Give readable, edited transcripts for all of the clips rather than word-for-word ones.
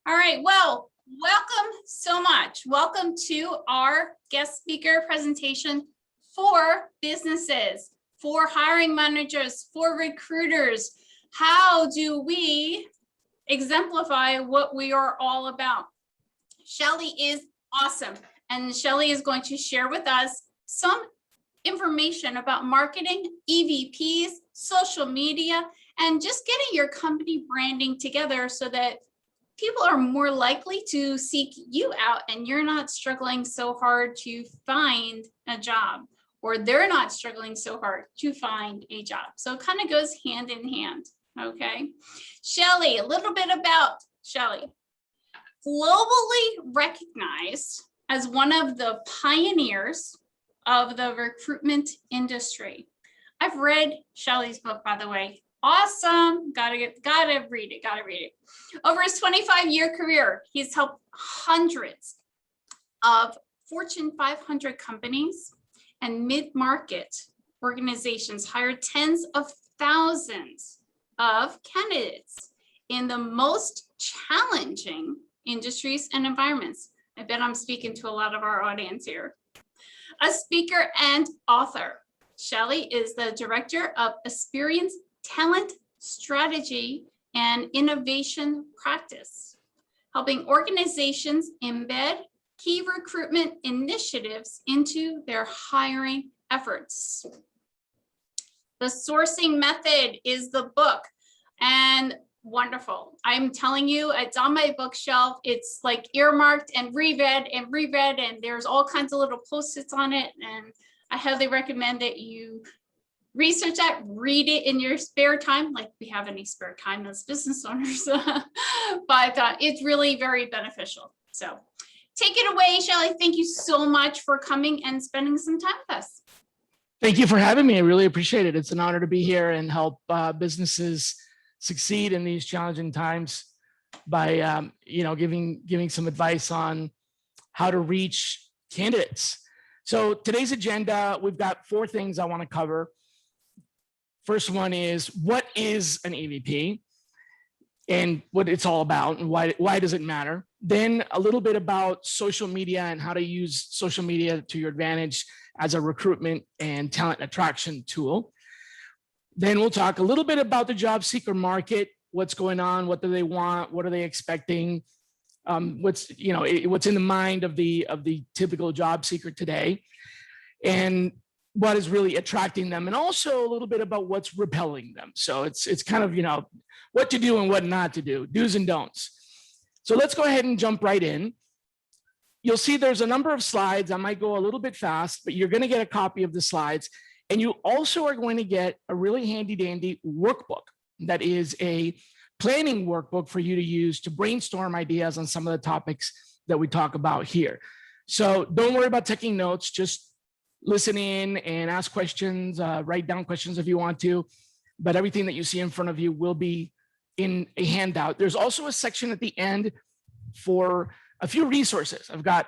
All right, well, welcome so much. Welcome to our guest speaker presentation for businesses, for hiring managers, for recruiters. How do we exemplify what we are all about? Shally is awesome, and Shally is going to share with us some information about marketing, EVPs, social media, and just getting your company branding together so that people are more likely to seek you out and you're not struggling so hard to find a job, or they're not struggling so hard to find a job. So it kind of goes hand in hand, okay? Shally, a little bit about Shally. Globally recognized as one of the pioneers of the recruitment industry. I've read Shally's book, by the way. Awesome. Gotta read it. Over his 25-year career, he's helped hundreds of Fortune 500 companies and mid-market organizations hire tens of thousands of candidates in the most challenging industries and environments. I bet I'm speaking to a lot of our audience here. A speaker and author, Shally is the director of Aspirant Talent Strategy and Innovation Practice, helping organizations embed key recruitment initiatives into their hiring efforts. The Sourcing Method is the book, and wonderful. I'm telling you, it's on my bookshelf. It's like earmarked and reread, and there's all kinds of little post-its on it, and I highly recommend that you research that, read it in your spare time, like we have any spare time as business owners, but it's really very beneficial. So take it away, Shally. Thank you so much for coming and spending some time with us. Thank you for having me. I really appreciate it. It's an honor to be here and help businesses succeed in these challenging times by giving some advice on how to reach candidates. So today's agenda, we've got 4 things I want to cover. First one is, what is an EVP and what it's all about and why does it matter? Then a little bit about social media and how to use social media to your advantage as a recruitment and talent attraction tool. Then we'll talk a little bit about the job seeker market, what's going on, what do they want, what are they expecting, what's in the mind of the typical job seeker today, and what is really attracting them, and also a little bit about what's repelling them. So it's kind of, what to do and what not to do, do's and don'ts. So let's go ahead and jump right in. You'll see there's a number of slides. I might go a little bit fast, but you're going to get a copy of the slides. And you also are going to get a really handy dandy workbook that is a planning workbook for you to use to brainstorm ideas on some of the topics that we talk about here. So don't worry about taking notes, just listen in and ask questions, write down questions if you want to, but everything that you see in front of you will be in a handout. There's also a section at the end for a few resources. I've got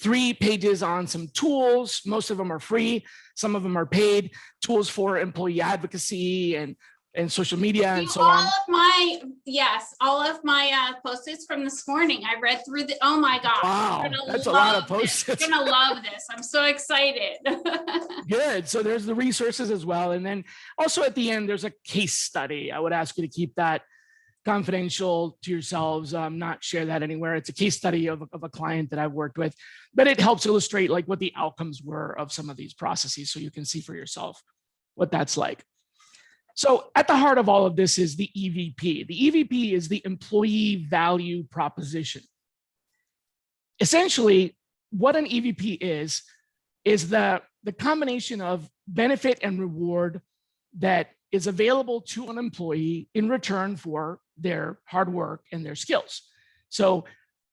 3 pages on some tools. Most of them are free. Some of them are paid. Tools for employee advocacy and social media and so on. All of my post-its from this morning. I read through the, oh my gosh. Wow, that's a lot of post-its. You're gonna love this. I'm so excited. Good. So there's the resources as well. And then also at the end, there's a case study. I would ask you to keep that confidential to yourselves, not share that anywhere. It's a case study of a client that I've worked with, but it helps illustrate like what the outcomes were of some of these processes, so you can see for yourself what that's like. So at the heart of all of this is the EVP. The EVP is the employee value proposition. Essentially, what an EVP is the combination of benefit and reward that is available to an employee in return for their hard work and their skills. So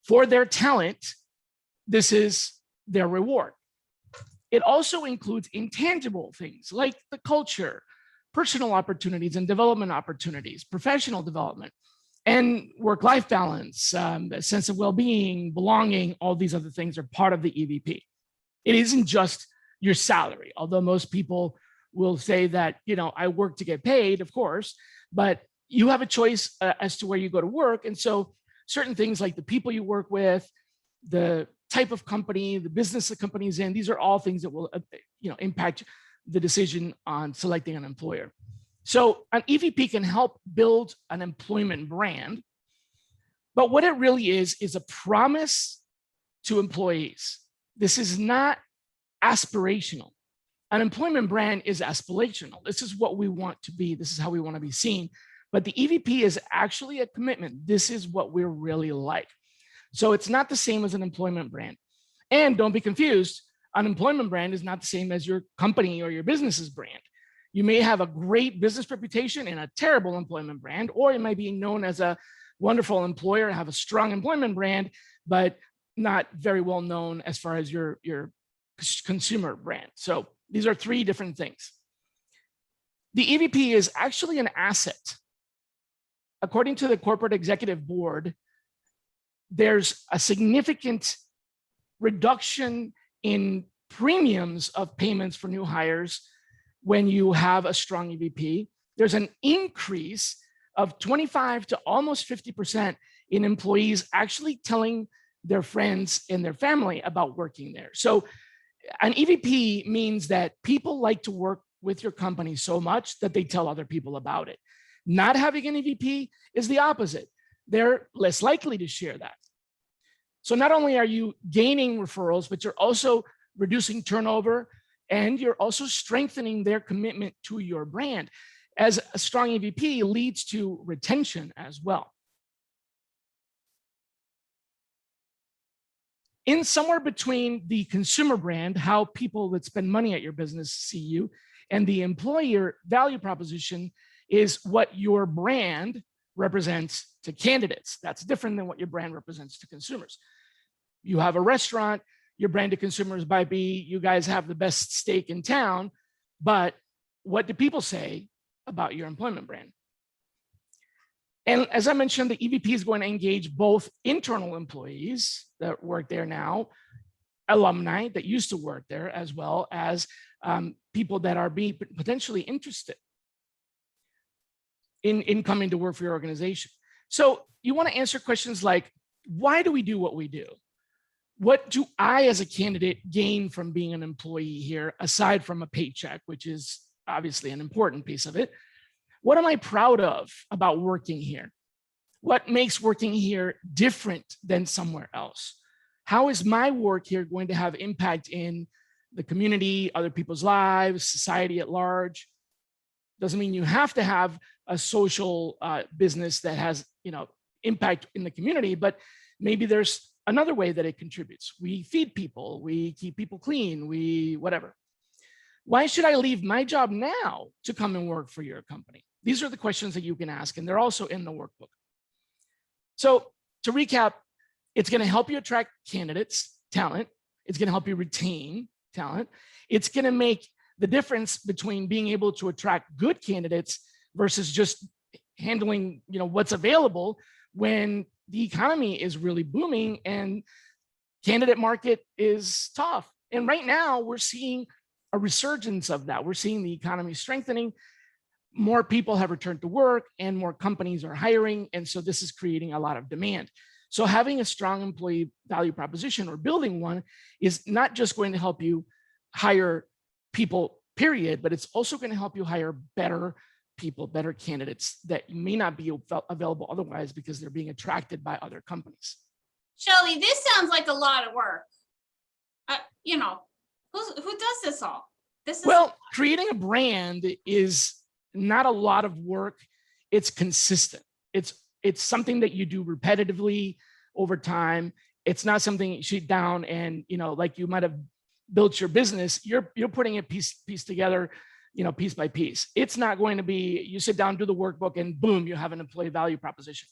for their talent, this is their reward. It also includes intangible things like the culture, personal opportunities and development opportunities, professional development, and work-life balance, a sense of well-being, belonging. All these other things are part of the EVP. It isn't just your salary, although most people will say that, I work to get paid, of course, but you have a choice as to where you go to work. And so certain things like the people you work with, the type of company, the business the company's in. These are all things that will impact the decision on selecting an employer. So an EVP can help build an employment brand, but what it really is a promise to employees. This is not aspirational. An employment brand is aspirational. This is what we want to be. This is how we want to be seen. But the EVP is actually a commitment. This is what we're really like. So it's not the same as an employment brand. And don't be confused, an employment brand is not the same as your company or your business's brand. You may have a great business reputation and a terrible employment brand, or you might be known as a wonderful employer and have a strong employment brand, but not very well known as far as your consumer brand. So these are three different things. The EVP is actually an asset. According to the corporate executive board, there's a significant reduction in premiums of payments for new hires when you have a strong EVP. There's an increase of 25 to almost 50% in employees actually telling their friends and their family about working there. So an EVP means that people like to work with your company so much that they tell other people about it. Not having an EVP is the opposite. They're less likely to share that. So not only are you gaining referrals, but you're also reducing turnover, and you're also strengthening their commitment to your brand, as a strong EVP leads to retention as well. In somewhere between the consumer brand, how people that spend money at your business see you, and the employer value proposition is what your brand represents to candidates. That's different than what your brand represents to consumers. You have a restaurant, your brand to consumers might be, you guys have the best steak in town, but what do people say about your employment brand? And as I mentioned, the EVP is going to engage both internal employees that work there now, alumni that used to work there, as well as people that are being potentially interested in coming to work for your organization. So you want to answer questions like, why do we do what we do? What do I, as a candidate, gain from being an employee here, aside from a paycheck, which is obviously an important piece of it? What am I proud of about working here? What makes working here different than somewhere else? How is my work here going to have impact in the community, other people's lives, society at large? Doesn't mean you have to have a social business that has, impact in the community, but maybe there's another way that it contributes. We feed people, we keep people clean, we whatever. Why should I leave my job now to come and work for your company? These are the questions that you can ask, and they're also in the workbook. So to recap, it's going to help you attract candidates, talent. It's going to help you retain talent. It's going to make the difference between being able to attract good candidates versus just handling, what's available when the economy is really booming and candidate market is tough. And right now we're seeing a resurgence of that. We're seeing the economy strengthening. More people have returned to work and more companies are hiring. And so this is creating a lot of demand. So having a strong employee value proposition or building one is not just going to help you hire people, period, but it's also going to help you hire better people, better candidates that may not be available otherwise because they're being attracted by other companies. Shally, this sounds like a lot of work. Who does this all? Well, creating a brand is not a lot of work. It's consistent. It's something that you do repetitively over time. It's not something you sit down and, like you might have built your business, you're putting it piece together, piece by piece. It's not going to be, you sit down, do the workbook, and boom, you have an employee value proposition.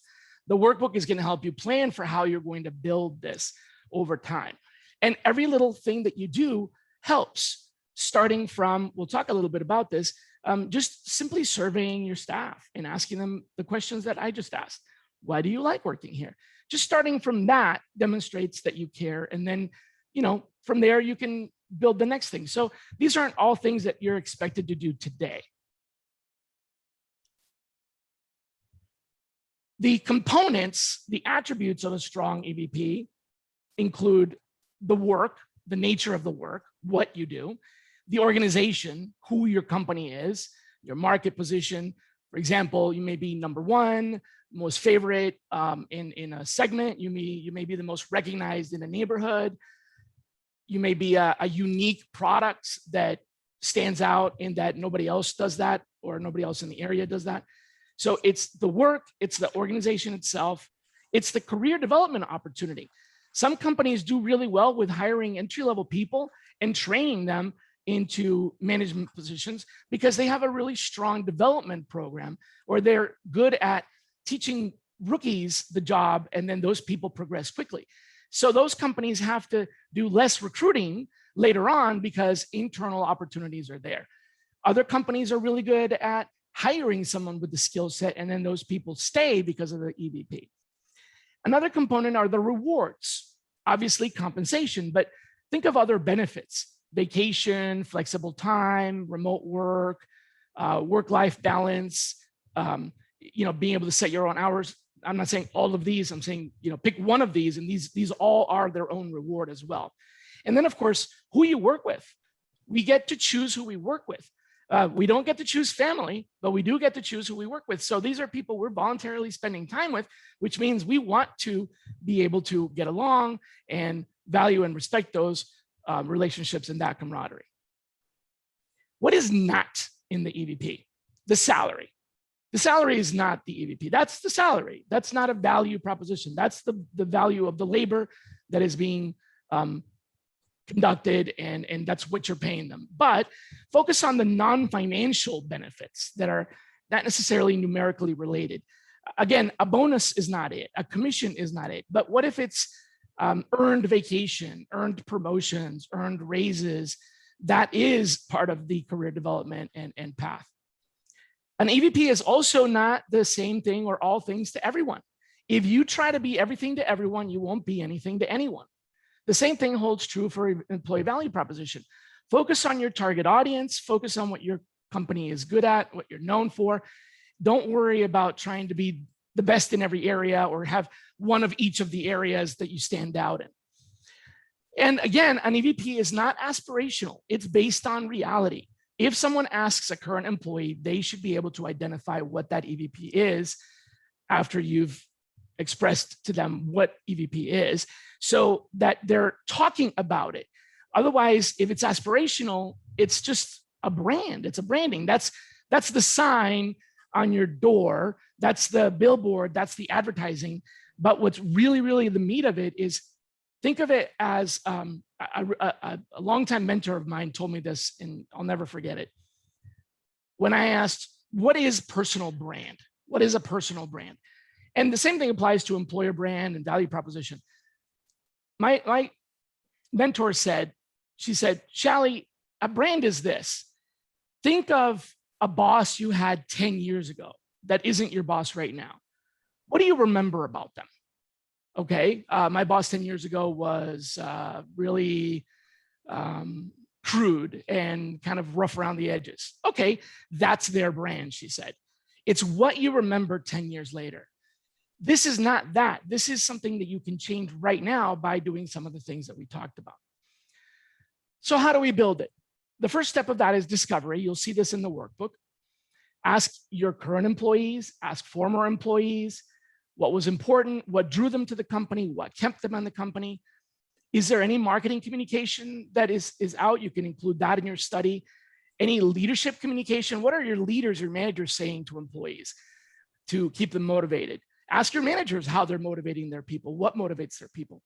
The workbook is going to help you plan for how you're going to build this over time. And every little thing that you do helps, starting from, we'll talk a little bit about this, just simply surveying your staff and asking them the questions that I just asked. Why do you like working here? Just starting from that demonstrates that you care. And then, from there, you can build the next thing. So these aren't all things that you're expected to do today. The components, the attributes of a strong EVP include the work, the nature of the work, what you do, the organization, who your company is, your market position. For example, you may be number one, most favorite in a segment. You may be the most recognized in a neighborhood. You may be a unique product that stands out in that nobody else does that, or nobody else in the area does that. So it's the work, it's the organization itself, it's the career development opportunity. Some companies do really well with hiring entry-level people and training them into management positions because they have a really strong development program, or they're good at teaching rookies the job, and then those people progress quickly. So those companies have to do less recruiting later on because internal opportunities are there. Other companies are really good at hiring someone with the skill set, and then those people stay because of the EVP. Another component are the rewards, obviously compensation, but think of other benefits: vacation, flexible time, remote work, work-life balance, being able to set your own hours. I'm not saying all of these, I'm saying, pick one of these, and these all are their own reward as well. And then of course, who you work with. We get to choose who we work with. We don't get to choose family, but we do get to choose who we work with. So these are people we're voluntarily spending time with, which means we want to be able to get along and value and respect those relationships and that camaraderie. What is not in the EVP? The salary. The salary is not the EVP. That's the salary. That's not a value proposition. That's the value of the labor that is being conducted, and that's what you're paying them. But focus on the non-financial benefits that are not necessarily numerically related. Again, a bonus is not it. A commission is not it. But what if it's earned vacation, earned promotions, earned raises? That is part of the career development and path. An EVP is also not the same thing or all things to everyone. If you try to be everything to everyone, you won't be anything to anyone. The same thing holds true for employee value proposition. Focus on your target audience, focus on what your company is good at, what you're known for. Don't worry about trying to be the best in every area or have one of each of the areas that you stand out in. And again, an EVP is not aspirational. It's based on reality. If someone asks a current employee, they should be able to identify what that EVP is after you've expressed to them what EVP is, so that they're talking about it. Otherwise, if it's aspirational, it's just a brand. It's a branding. That's the sign on your door. That's the billboard. That's the advertising. But what's really, really the meat of it is, think of it as a longtime mentor of mine told me this, and I'll never forget it. When I asked, what is personal brand? What is a personal brand? And the same thing applies to employer brand and value proposition. My mentor said, she said, Shally, a brand is this. Think of a boss you had 10 years ago that isn't your boss right now. What do you remember about them? Okay, my boss 10 years ago was really crude and kind of rough around the edges. Okay, that's their brand, she said. It's what you remember 10 years later. This is not that. This is something that you can change right now by doing some of the things that we talked about. So how do we build it? The first step of that is discovery. You'll see this in the workbook. Ask your current employees, ask former employees, what was important, what drew them to the company, what kept them on the company. Is there any marketing communication that is out? You can include that in your study. Any leadership communication? What are your leaders, your managers saying to employees to keep them motivated? Ask your managers how they're motivating their people, what motivates their people.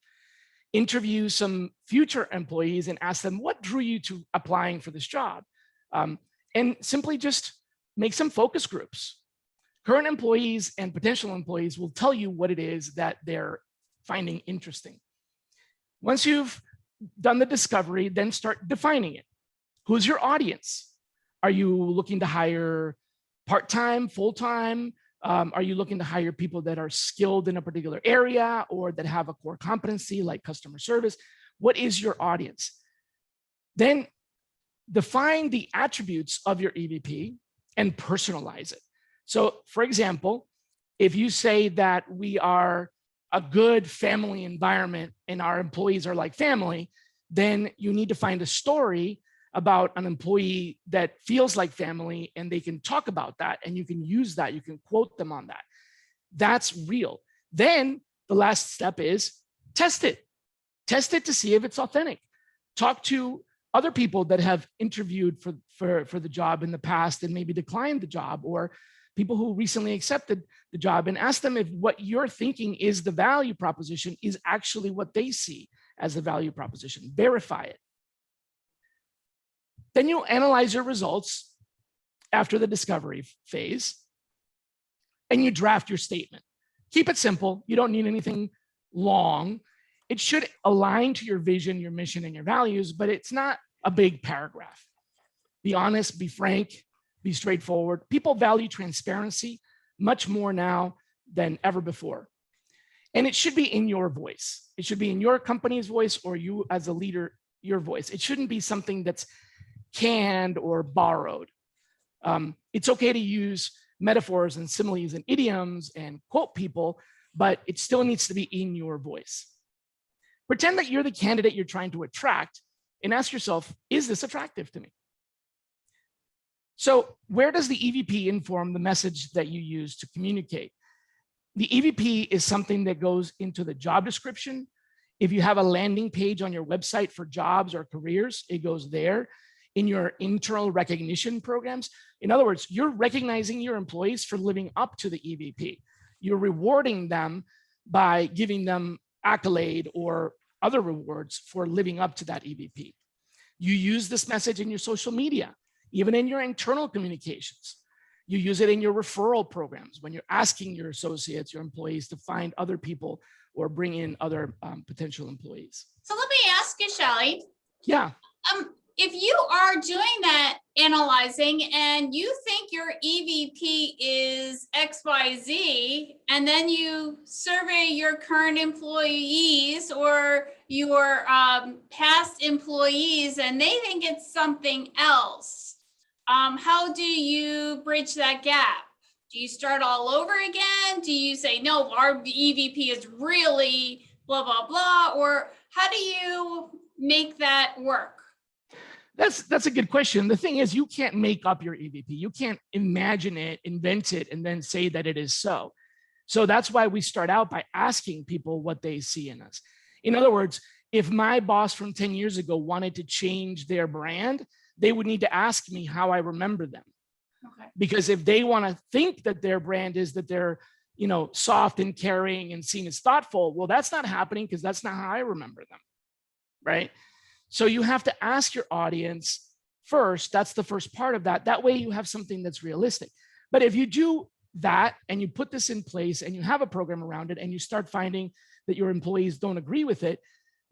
Interview some future employees and ask them, what drew you to applying for this job? And simply just make some focus groups. Current employees and potential employees will tell you what it is that they're finding interesting. Once you've done the discovery, then start defining it. Who's your audience? Are you looking to hire part-time, full-time? Are you looking to hire people that are skilled in a particular area or that have a core competency like customer service? What is your audience? Then define the attributes of your EVP and personalize it. So for example, If you say that we are a good family environment and our employees are like family, then you need to find a story about an employee that feels like family, and they can talk about that, and you can use that. You can quote them on that. That's real. Then the last step is test it. Test it to see if it's authentic. Talk to other people that have interviewed for the job in the past and maybe declined the job, or people who recently accepted the job, and ask them if what you're thinking is the value proposition is actually what they see as the value proposition. Verify it. Then you analyze your results after the discovery phase, and you draft your statement. Keep it simple. You don't need anything long. It should align to your vision, your mission, and your values, but it's not a big paragraph. Be honest, be frank, be straightforward. People value transparency much more now than ever before. And it should be in your voice. It should be in your company's voice, or you as a leader, your voice. It shouldn't be something that's canned or borrowed. It's okay to use metaphors and similes and idioms and quote people, but it still needs to be in your voice. Pretend that you're the candidate you're trying to attract and ask yourself, is this attractive to me? So where does the EVP inform the message that you use to communicate? The EVP is something that goes into the job description. If you have a landing page on your website for jobs or careers, it goes there. In your internal recognition programs, in other words, you're recognizing your employees for living up to the EVP. You're rewarding them by giving them accolade or other rewards for living up to that EVP. You use this message in your social media, even in your internal communications. You use it in your referral programs when you're asking your associates, your employees, to find other people or bring in other potential employees. So let me ask you, Shally. Yeah. If you are doing that analyzing and you think your EVP is XYZ, and then you survey your current employees or your past employees and they think it's something else, how do you bridge that gap? Do you start all over again? Do you say, no, our EVP is really blah, blah, blah? Or how do you make that work? That's a good question. The thing is, you can't make up your EVP. You can't imagine it, invent it, and then say that it is so. So that's why we start out by asking people what they see in us. In other words, if my boss from 10 years ago wanted to change their brand, they would need to ask me how I remember them. Okay. Because if they want to think that their brand is that they're, soft and caring and seen as thoughtful, well, that's not happening because that's not how I remember them, right? So you have to ask your audience first. That's the first part of that. That way you have something that's realistic. But if you do that and you put this in place and you have a program around it and you start finding that your employees don't agree with it,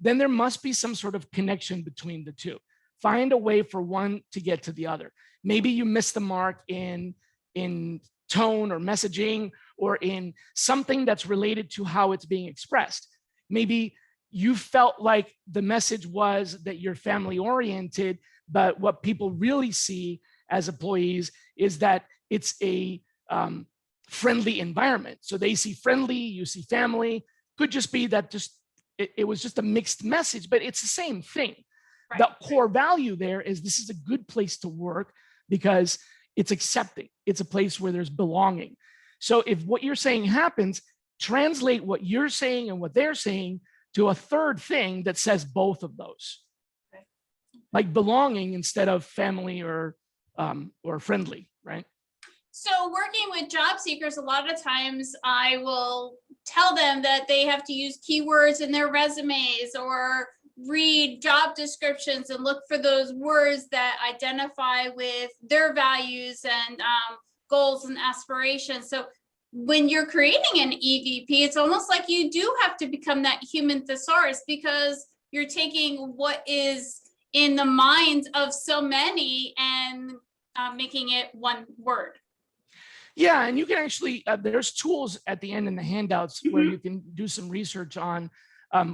then there must be some sort of connection between the two. Find a way for one to get to the other. Maybe you missed the mark in tone or messaging or in something that's related to how it's being expressed. Maybe you felt like the message was that you're family oriented, but what people really see as employees is that it's a friendly environment. So they see friendly, you see family. Could just be that it was just a mixed message, but it's the same thing. Right. The core value there is this is a good place to work because it's accepting. It's a place where there's belonging. So if what you're saying happens, translate what you're saying and what they're saying to a third thing that says both of those, okay. Like belonging instead of family or friendly, right? So working with job seekers, a lot of times I will tell them that they have to use keywords in their resumes or read job descriptions and look for those words that identify with their values and goals and aspirations. So when you're creating an EVP, it's almost like you do have to become that human thesaurus because you're taking what is in the minds of so many and making it one word. Yeah, and you can actually, there's tools at the end in the handouts where you can do some research on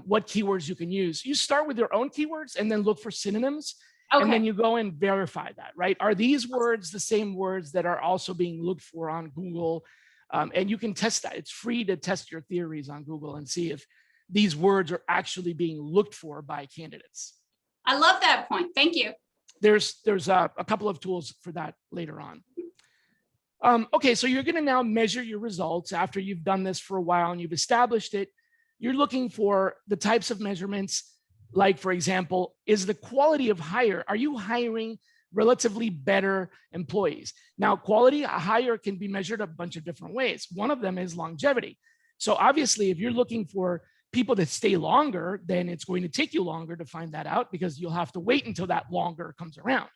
what keywords you can use. You start with your own keywords and then look for synonyms. Okay. And then you go and verify that, right? Are these words the same words that are also being looked for on Google? And you can test that. It's free to test your theories on Google and see if these words are actually being looked for by candidates. I love that point. Thank you. There's a couple of tools for that later on. Okay, so you're going to now measure your results after you've done this for a while and you've established it. You're looking for the types of measurements, like, for example, is the quality of hire, are you hiring relatively better employees? Now, quality hire can be measured a bunch of different ways. One of them is longevity. So obviously, if you're looking for people that stay longer, then it's going to take you longer to find that out because you'll have to wait until that longer comes around.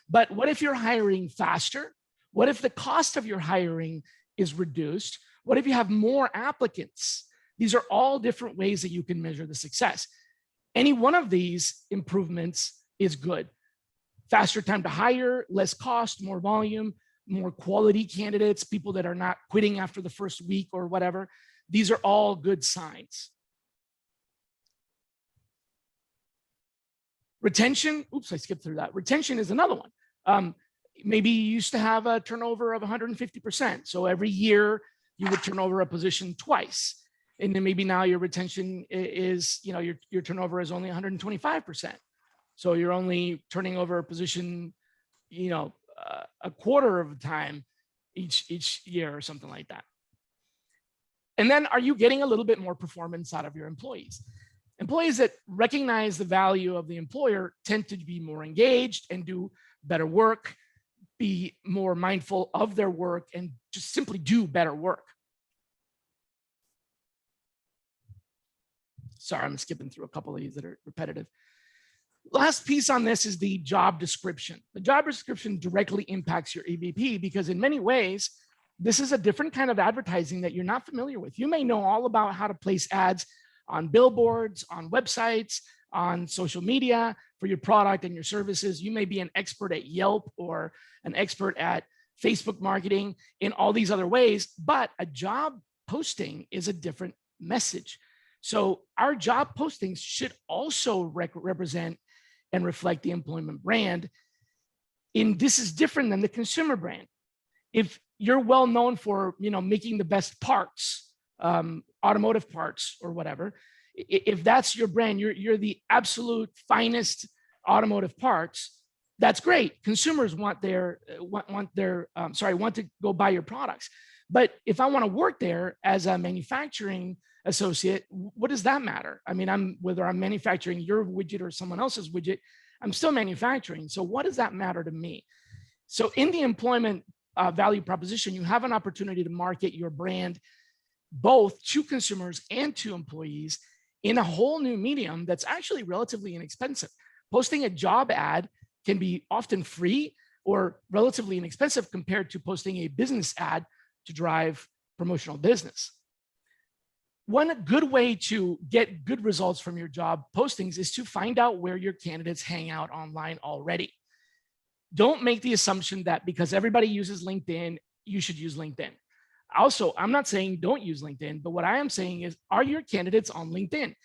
But what if you're hiring faster? What if the cost of your hiring is reduced? What if you have more applicants? These are all different ways that you can measure the success. Any one of these improvements is good. Faster time to hire, less cost, more volume, more quality candidates, people that are not quitting after the first week or whatever. These are all good signs. Retention, oops, I skipped through that. Retention is another one. Maybe you used to have a turnover of 150%. So every year you would turn over a position twice. And then maybe now your retention is, your turnover is only 125%. So you're only turning over a position, a quarter of the time each year or something like that. And then are you getting a little bit more performance out of your employees? Employees that recognize the value of the employer tend to be more engaged and do better work, be more mindful of their work, and just simply do better work. Sorry, I'm skipping through a couple of these that are repetitive. Last piece on this is the job description. The job description directly impacts your EVP because in many ways, this is a different kind of advertising that you're not familiar with. You may know all about how to place ads on billboards, on websites, on social media for your product and your services. You may be an expert at Yelp or an expert at Facebook marketing in all these other ways, but a job posting is a different message. So our job postings should also represent and reflect the employment brand. And this is different than the consumer brand. If you're well known for, making the best parts, automotive parts or whatever, if that's your brand, you're the absolute finest automotive parts, that's great. Consumers want to go buy your products. But if I want to work there as a manufacturing associate, what does that matter? I mean, whether I'm manufacturing your widget or someone else's widget, I'm still manufacturing. So what does that matter to me? So in the employment value proposition, you have an opportunity to market your brand both to consumers and to employees in a whole new medium that's actually relatively inexpensive. Posting a job ad can be often free or relatively inexpensive compared to posting a business ad to drive promotional business. One good way to get good results from your job postings is to find out where your candidates hang out online already. Don't make the assumption that because everybody uses LinkedIn, you should use LinkedIn. Also, I'm not saying don't use LinkedIn, but what I am saying is, are your candidates on LinkedIn?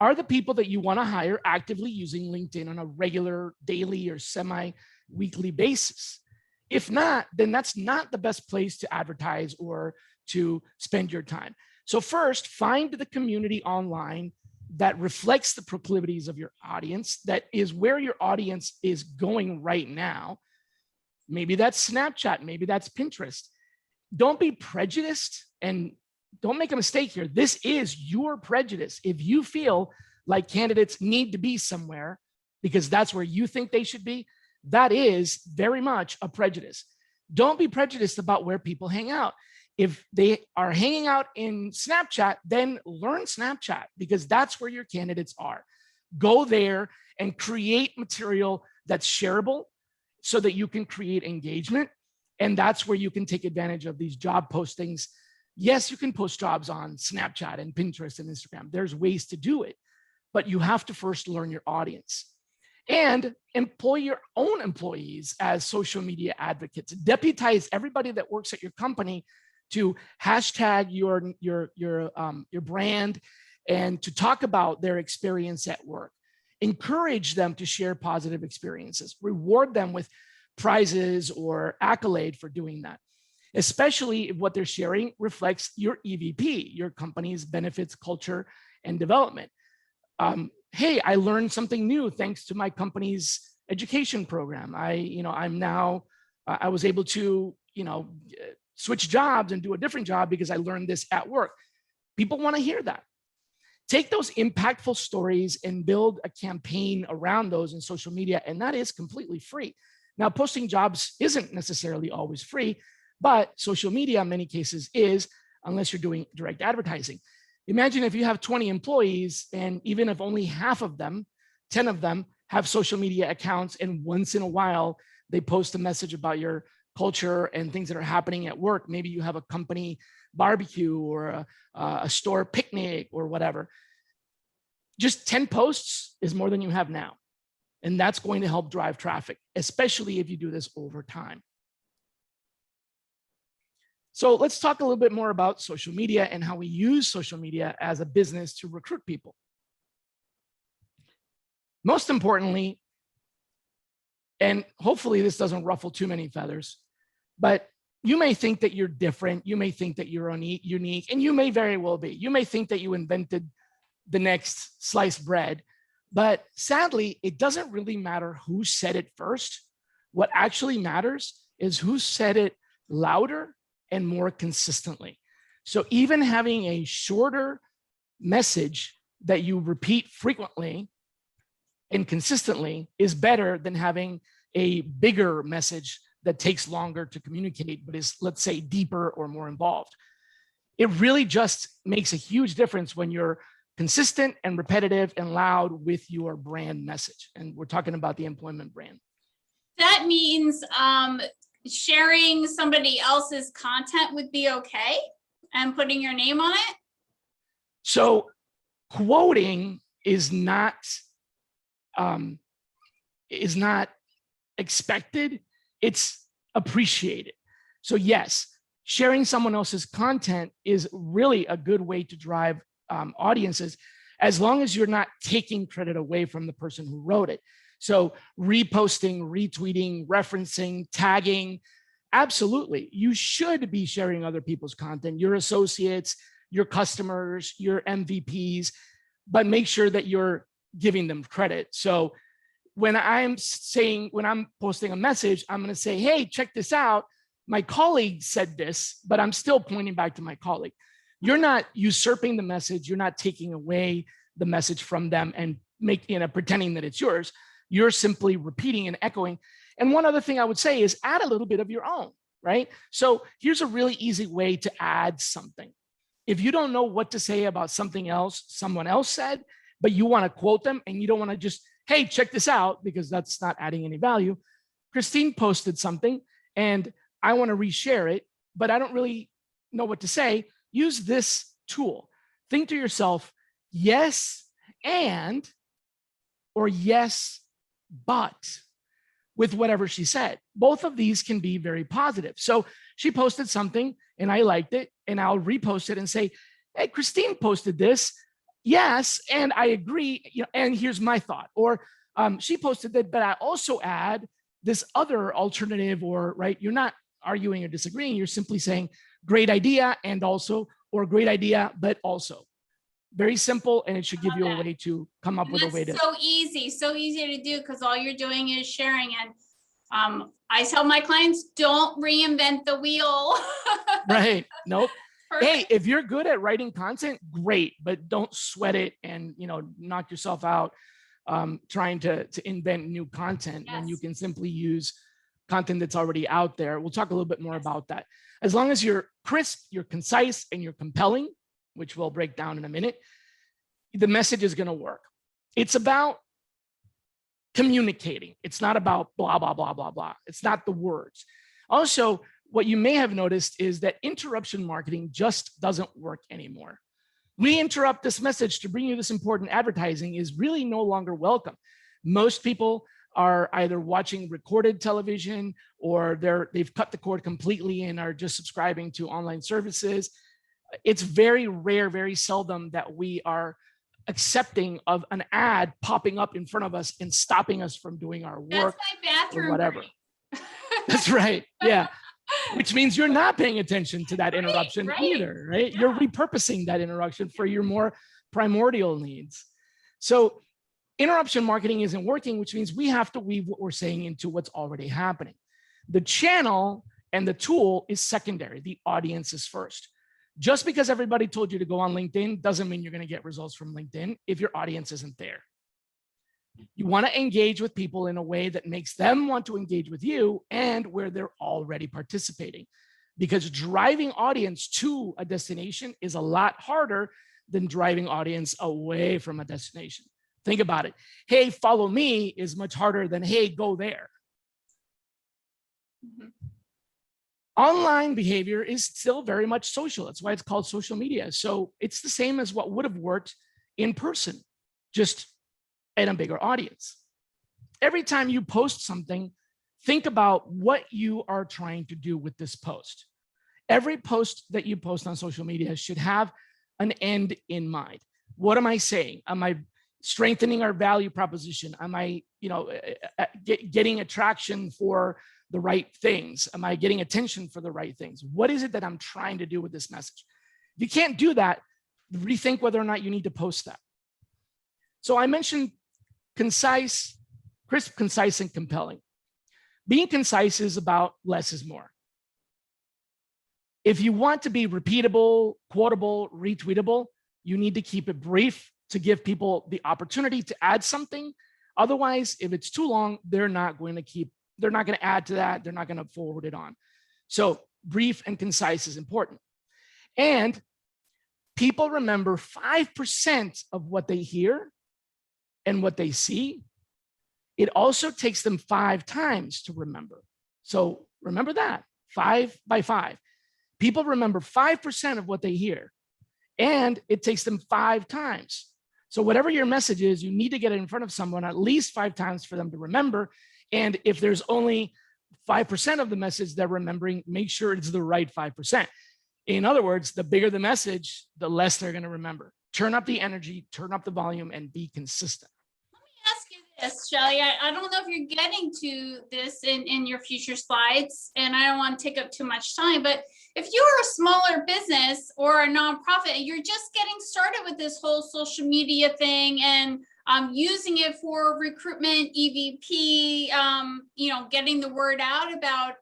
Are the people that you want to hire actively using LinkedIn on a regular, daily, or semi-weekly basis? If not, then that's not the best place to advertise or to spend your time. So first, find the community online that reflects the proclivities of your audience, that is where your audience is going right now. Maybe that's Snapchat, maybe that's Pinterest. Don't be prejudiced and don't make a mistake here. This is your prejudice. If you feel like candidates need to be somewhere because that's where you think they should be, that is very much a prejudice. Don't be prejudiced about where people hang out. If they are hanging out in Snapchat, then learn Snapchat because that's where your candidates are. Go there and create material that's shareable so that you can create engagement. And that's where you can take advantage of these job postings. Yes, you can post jobs on Snapchat and Pinterest and Instagram. There's ways to do it, but you have to first learn your audience. And employ your own employees as social media advocates. Deputize everybody that works at your company to hashtag your brand and to talk about their experience at work. Encourage them to share positive experiences. Reward them with prizes or accolade for doing that. especially if what they're sharing reflects your EVP, your company's benefits, culture, and development. Hey, I learned something new thanks to my company's education program. I was able to, switch jobs and do a different job because I learned this at work. People want to hear that. Take those impactful stories and build a campaign around those in social media, and that is completely free. Now, posting jobs isn't necessarily always free, but social media in many cases is, unless you're doing direct advertising. Imagine if you have 20 employees, and even if only half of them, 10 of them, have social media accounts, and once in a while they post a message about your culture and things that are happening at work. Maybe you have a company barbecue or a store picnic or whatever. Just 10 posts is more than you have now. And that's going to help drive traffic, especially if you do this over time. So let's talk a little bit more about social media and how we use social media as a business to recruit people. Most importantly, and hopefully this doesn't ruffle too many feathers, but you may think that you're different. You may think that you're unique, and you may very well be. You may think that you invented the next sliced bread, but sadly, it doesn't really matter who said it first. What actually matters is who said it louder and more consistently. So even having a shorter message that you repeat frequently and consistently is better than having a bigger message that takes longer to communicate, but is, let's say, deeper or more involved. It really just makes a huge difference when you're consistent and repetitive and loud with your brand message. And we're talking about the employment brand. That means sharing somebody else's content would be okay, and putting your name on it? So quoting is not expected, it's appreciated. So yes, sharing someone else's content is really a good way to drive audiences, as long as you're not taking credit away from the person who wrote it. So reposting, retweeting, referencing, tagging, absolutely. You should be sharing other people's content, your associates, your customers, your MVPs, but make sure that you're giving them credit. So when I'm posting a message, I'm going to say, hey, check this out. My colleague said this, but I'm still pointing back to my colleague. You're not usurping the message. You're not taking away the message from them and pretending that it's yours. You're simply repeating and echoing. And one other thing I would say is add a little bit of your own, right? So here's a really easy way to add something. If you don't know what to say about something else someone else said, but you want to quote them and you don't want to just, hey, check this out, because that's not adding any value. Christine posted something and I want to reshare it, but I don't really know what to say. Use this tool. Think to yourself, yes, and, or yes, but, with whatever she said. Both of these can be very positive. So she posted something and I liked it, and I'll repost it and say, hey, Christine posted this. Yes, and I agree, and here's my thought. Or she posted that, but I also add this other alternative, or, right, you're not arguing or disagreeing. You're simply saying, great idea, and also, or great idea, but also. Very simple, and it should give you a way to come up with a way to. So easy to do, because all you're doing is sharing. And I tell my clients, don't reinvent the wheel. Right. Nope. Perfect. Hey, if you're good at writing content, great, but don't sweat it and knock yourself out trying to invent new content. Yes. When you can simply use content that's already out there. We'll talk a little bit more about that. As long as you're crisp, you're concise, and you're compelling, which we'll break down in a minute, the message is going to work. It's about communicating. It's not about blah, blah, blah, blah, blah. It's not the words. Also, what you may have noticed is that interruption marketing just doesn't work anymore. We interrupt this message to bring you this important advertising is really no longer welcome. Most people are either watching recorded television, or they've cut the cord completely and are just subscribing to online services. It's very rare, very seldom that we are accepting of an ad popping up in front of us and stopping us from doing our work. That's my bathroom or whatever. break. That's right. Yeah. which means you're not paying attention to that interruption right. either, right? Yeah. You're repurposing that interruption for your more primordial needs. So interruption marketing isn't working, which means we have to weave what we're saying into what's already happening. The channel and the tool is secondary. The audience is first. Just because everybody told you to go on LinkedIn doesn't mean you're going to get results from LinkedIn if your audience isn't there. You want to engage with people in a way that makes them want to engage with you and where they're already participating. Because driving audience to a destination is a lot harder than driving audience away from a destination. Think about it. Hey, follow me is much harder than, hey, go there. Mm-hmm. Online behavior is still very much social. That's why it's called social media. So it's the same as what would have worked in person, just in a bigger audience. Every time you post something, think about what you are trying to do with this post. Every post that you post on social media should have an end in mind. What am I saying? Am I strengthening our value proposition? Am I, getting attraction for the right things? Am I getting attention for the right things? What is it that I'm trying to do with this message? If you can't do that, rethink whether or not you need to post that. So I mentioned concise, crisp, concise, and compelling. Being concise is about less is more. If you want to be repeatable, quotable, retweetable, you need to keep it brief to give people the opportunity to add something. Otherwise, if it's too long, they're not going to add to that. They're not going to forward it on. So brief and concise is important. And people remember 5% of what they hear and what they see. It also takes them 5 times to remember. So remember that, 5 by 5. People remember 5% of what they hear, and it takes them 5 times. So whatever your message is, you need to get it in front of someone at least 5 times for them to remember. And if there's only 5% of the message they're remembering, make sure it's the right 5%. In other words, the bigger the message, the less they're going to remember. Turn up the energy, turn up the volume, and be consistent. Ask you this, Shally. I don't know if you're getting to this in your future slides, and I don't want to take up too much time, but if you're a smaller business or a nonprofit and you're just getting started with this whole social media thing and using it for recruitment, EVP, getting the word out about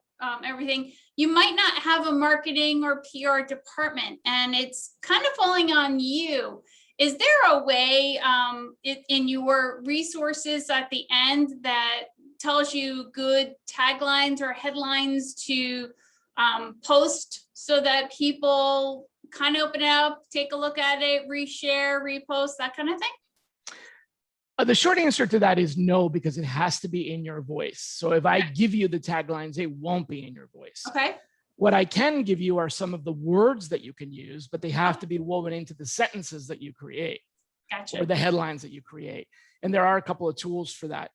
everything, you might not have a marketing or PR department, and it's kind of falling on you. Is there a way in your resources at the end that tells you good taglines or headlines to post so that people kind of open it up, take a look at it, reshare, repost, that kind of thing? The short answer to that is no, because it has to be in your voice. So if I give you the taglines, it won't be in your voice. Okay. What I can give you are some of the words that you can use, but they have to be woven into the sentences that you create. Gotcha. Or the headlines that you create. And there are a couple of tools for that.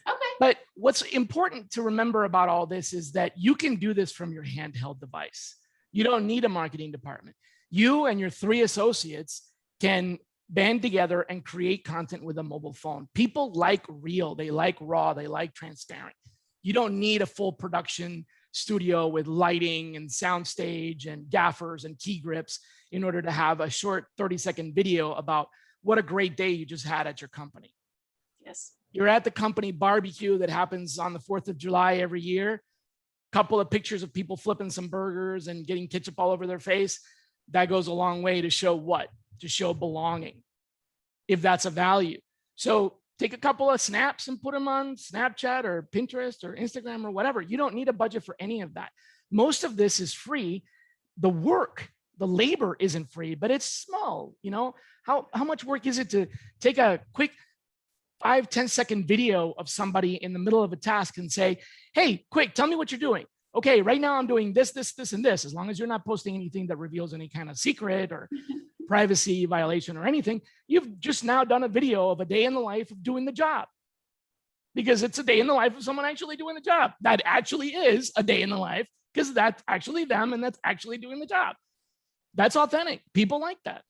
Okay. But what's important to remember about all this is that you can do this from your handheld device. You don't need a marketing department. You and your 3 associates can band together and create content with a mobile phone. People like real, they like raw, they like transparent. You don't need a full production studio with lighting and soundstage and gaffers and key grips in order to have a short 30-second video about what a great day you just had at your company. Yes. You're at the company barbecue that happens on the 4th of July every year. Couple of pictures of people flipping some burgers and getting ketchup all over their face. That goes a long way to show what? To show belonging, if that's a value. So take a couple of snaps and put them on Snapchat or Pinterest or Instagram or whatever. You don't need a budget for any of that. Most of this is free. The work, the labor isn't free, but it's small. How much work is it to take a quick 5-10 second video of somebody in the middle of a task and say, hey, quick, tell me what you're doing. Okay, right now I'm doing this, this, this, and this. As long as you're not posting anything that reveals any kind of secret or privacy violation or anything, you've just now done a video of a day in the life of doing the job. Because it's a day in the life of someone actually doing the job. That actually is a day in the life because that's actually them and that's actually doing the job. That's authentic. People like that.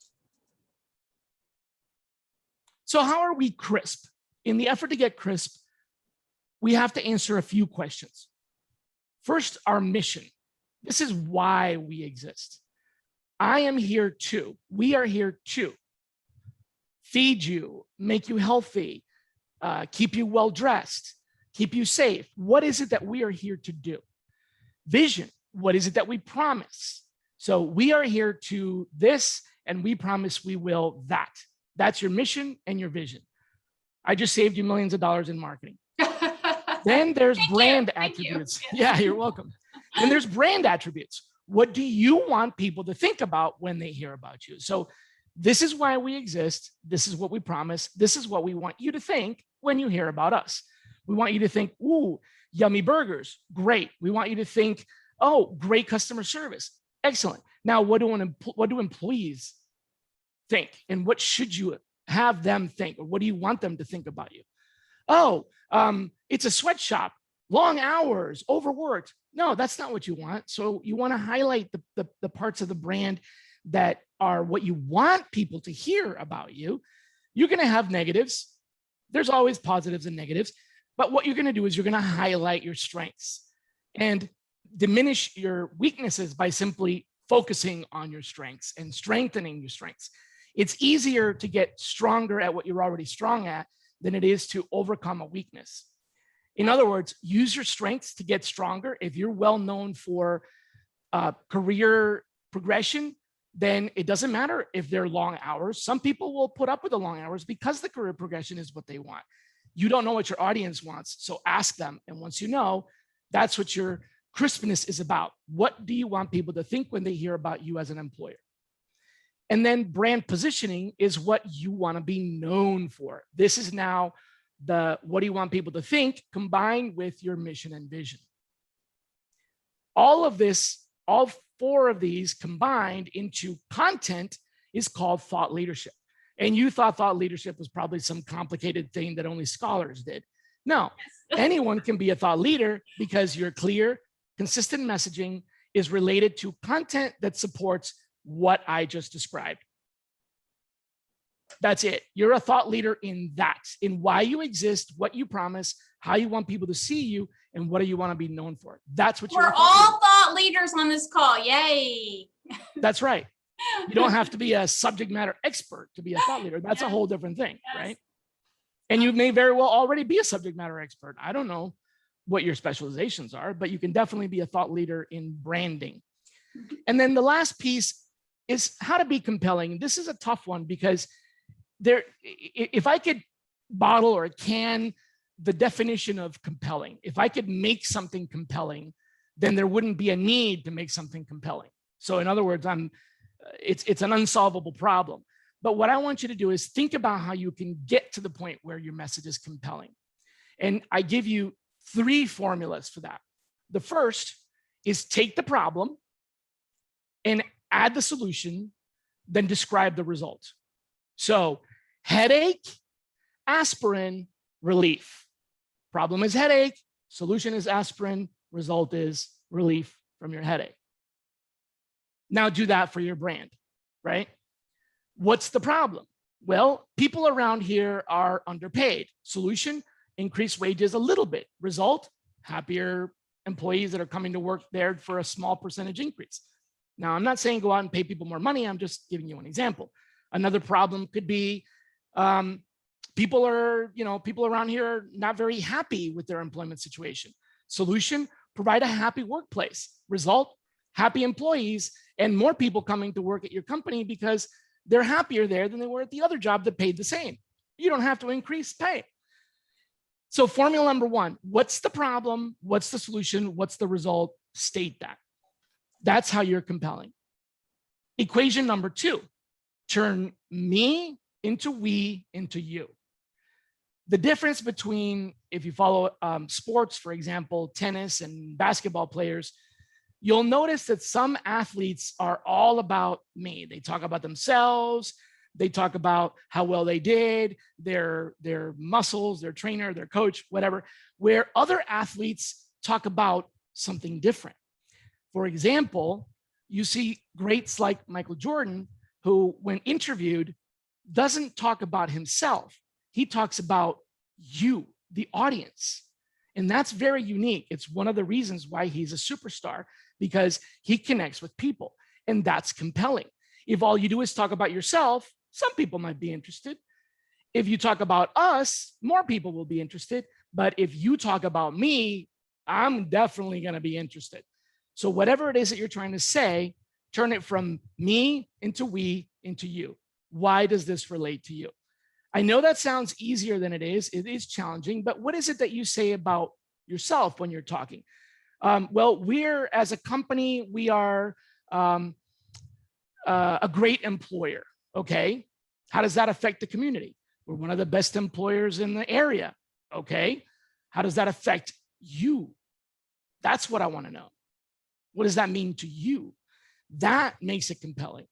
So how are we crisp? In the effort to get crisp, we have to answer a few questions. First, our mission. This is why we exist. I am here to, we are here to feed you, make you healthy, keep you well-dressed, keep you safe. What is it that we are here to do? Vision, what is it that we promise? So we are here to this, and we promise we will that. That's your mission and your vision. I just saved you millions of dollars in marketing. Then there's brand attributes. Yeah, you're welcome. Then there's brand attributes. What do you want people to think about when they hear about you? So this is why we exist. This is what we promise. This is what we want you to think when you hear about us. We want you to think, ooh, yummy burgers. Great. We want you to think, oh, great customer service. Excellent. Now, what do employees think? And what should you have them think? Or what do you want them to think about you? Oh, it's a sweatshop, long hours, overworked. No, that's not what you want. So you want to highlight the parts of the brand that are what you want people to hear about you. You're going to have negatives. There's always positives and negatives. But what you're going to do is you're going to highlight your strengths and diminish your weaknesses by simply focusing on your strengths and strengthening your strengths. It's easier to get stronger at what you're already strong at than it is to overcome a weakness. In other words, use your strengths to get stronger. If you're well known for career progression, then it doesn't matter if they're long hours. Some people will put up with the long hours because the career progression is what they want. You don't know what your audience wants, so ask them. And once you know, that's what your crispness is about. What do you want people to think when they hear about you as an employer? And then brand positioning is what you want to be known for. This is now the what do you want people to think combined with your mission and vision. All of this, all four of these combined into content is called thought leadership. And you thought leadership was probably some complicated thing that only scholars did. No, anyone can be a thought leader because your clear, consistent messaging is related to content that supports what I just described. That's it. You're a thought leader in that, in why you exist, what you promise, how you want people to see you, and what do you want to be known for. That's what we're all thought leaders on this call. Yay. That's right. You don't have to be a subject matter expert to be a thought leader. That's a whole different thing, right? And you may very well already be a subject matter expert. I don't know what your specializations are, but you can definitely be a thought leader in branding. And then the last piece is how to be compelling. This is a tough one because if I could bottle or can the definition of compelling, if I could make something compelling, then there wouldn't be a need to make something compelling. So in other words, it's an unsolvable problem. But what I want you to do is think about how you can get to the point where your message is compelling. And I give you 3 formulas for that. The first is take the problem and add the solution, then describe the result. So headache, aspirin, relief. Problem is headache, solution is aspirin, result is relief from your headache. Now do that for your brand, right? What's the problem? Well, people around here are underpaid. Solution, increase wages a little bit. Result, happier employees that are coming to work there for a small percentage increase. Now, I'm not saying go out and pay people more money. I'm just giving you an example. Another problem could be people around here are not very happy with their employment situation. Solution, provide a happy workplace. Result, happy employees and more people coming to work at your company because they're happier there than they were at the other job that paid the same. You don't have to increase pay. So formula number 1, what's the problem? What's the solution? What's the result? State that. That's how you're compelling. Equation number 2, turn me into we into you. The difference between, if you follow sports, for example, tennis and basketball players, you'll notice that some athletes are all about me. They talk about themselves. They talk about how well they did, their muscles, their trainer, their coach, whatever, where other athletes talk about something different. For example, you see greats like Michael Jordan, who, when interviewed, doesn't talk about himself. He talks about you, the audience. And that's very unique. It's one of the reasons why he's a superstar, because he connects with people, and that's compelling. If all you do is talk about yourself, some people might be interested. If you talk about us, more people will be interested. But if you talk about me, I'm definitely going to be interested. So whatever it is that you're trying to say, turn it from me into we into you. Why does this relate to you? I know that sounds easier than it is. It is challenging, but what is it that you say about yourself when you're talking? Well, we're, as a company, we are a great employer. Okay. How does that affect the community? We're one of the best employers in the area. Okay. How does that affect you? That's what I want to know. What does that mean to you? That makes it compelling.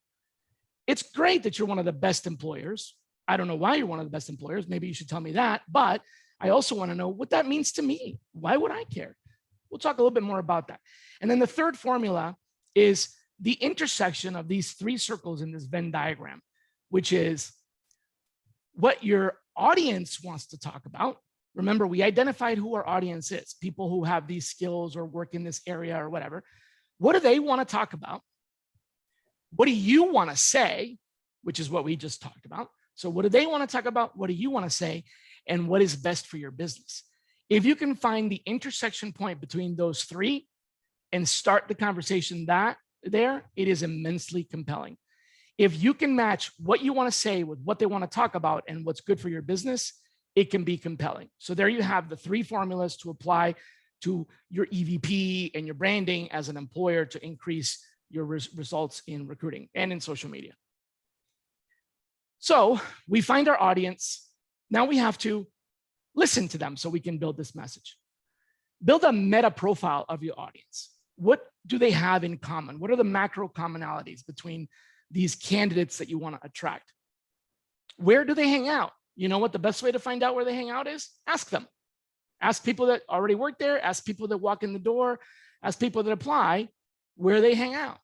It's great that you're one of the best employers. I don't know why you're one of the best employers. Maybe you should tell me that, but I also want to know what that means to me. Why would I care? We'll talk a little bit more about that. And then the third formula is the intersection of these three circles in this Venn diagram, which is what your audience wants to talk about. Remember, we identified who our audience is, people who have these skills or work in this area or whatever. What do they want to talk about? What do you want to say, which is what we just talked about? So what do they want to talk about? What do you want to say? And what is best for your business? If you can find the intersection point between those three and start the conversation there, it is immensely compelling. If you can match what you want to say with what they want to talk about and what's good for your business, it can be compelling. So there you have the three formulas to apply to your EVP and your branding as an employer to increase your results in recruiting and in social media. So we find our audience. Now we have to listen to them so we can build this message. Build a meta profile of your audience. What do they have in common? What are the macro commonalities between these candidates that you want to attract? Where do they hang out? You know what the best way to find out where they hang out is? Ask them. Ask people that already work there. Ask people that walk in the door. Ask people that apply where they hang out.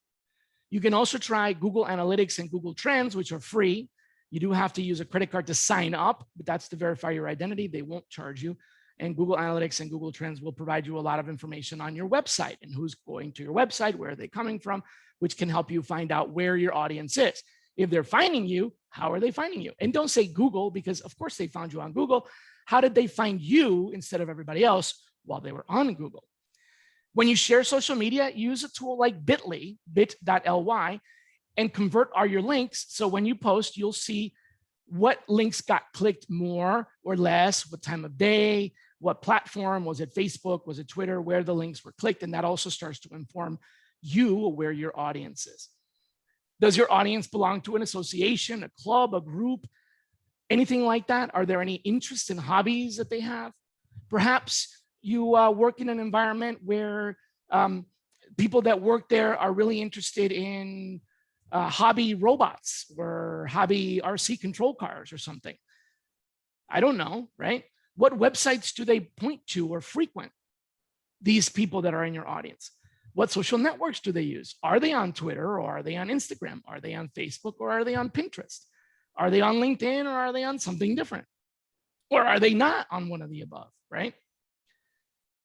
You can also try Google Analytics and Google Trends, which are free. You do have to use a credit card to sign up, but that's to verify your identity. They won't charge you. And Google Analytics and Google Trends will provide you a lot of information on your website and who's going to your website, where are they coming from, which can help you find out where your audience is. If they're finding you, how are they finding you? And don't say Google, because of course they found you on Google. How did they find you instead of everybody else while they were on Google? When you share social media, use a tool like bit.ly, bit.ly, and convert all your links. So when you post, you'll see what links got clicked more or less, what time of day, what platform, was it Facebook, was it Twitter, where the links were clicked. And that also starts to inform you where your audience is. Does your audience belong to an association, a club, a group, anything like that? Are there any interests and hobbies that they have? Perhaps you work in an environment where people that work there are really interested in hobby robots or hobby RC control cars or something. I don't know, right? What websites do they point to or frequent? These people that are in your audience. What social networks do they use? Are they on Twitter or are they on Instagram? Are they on Facebook or are they on Pinterest? Are they on LinkedIn or are they on something different? Or are they not on one of the above, right?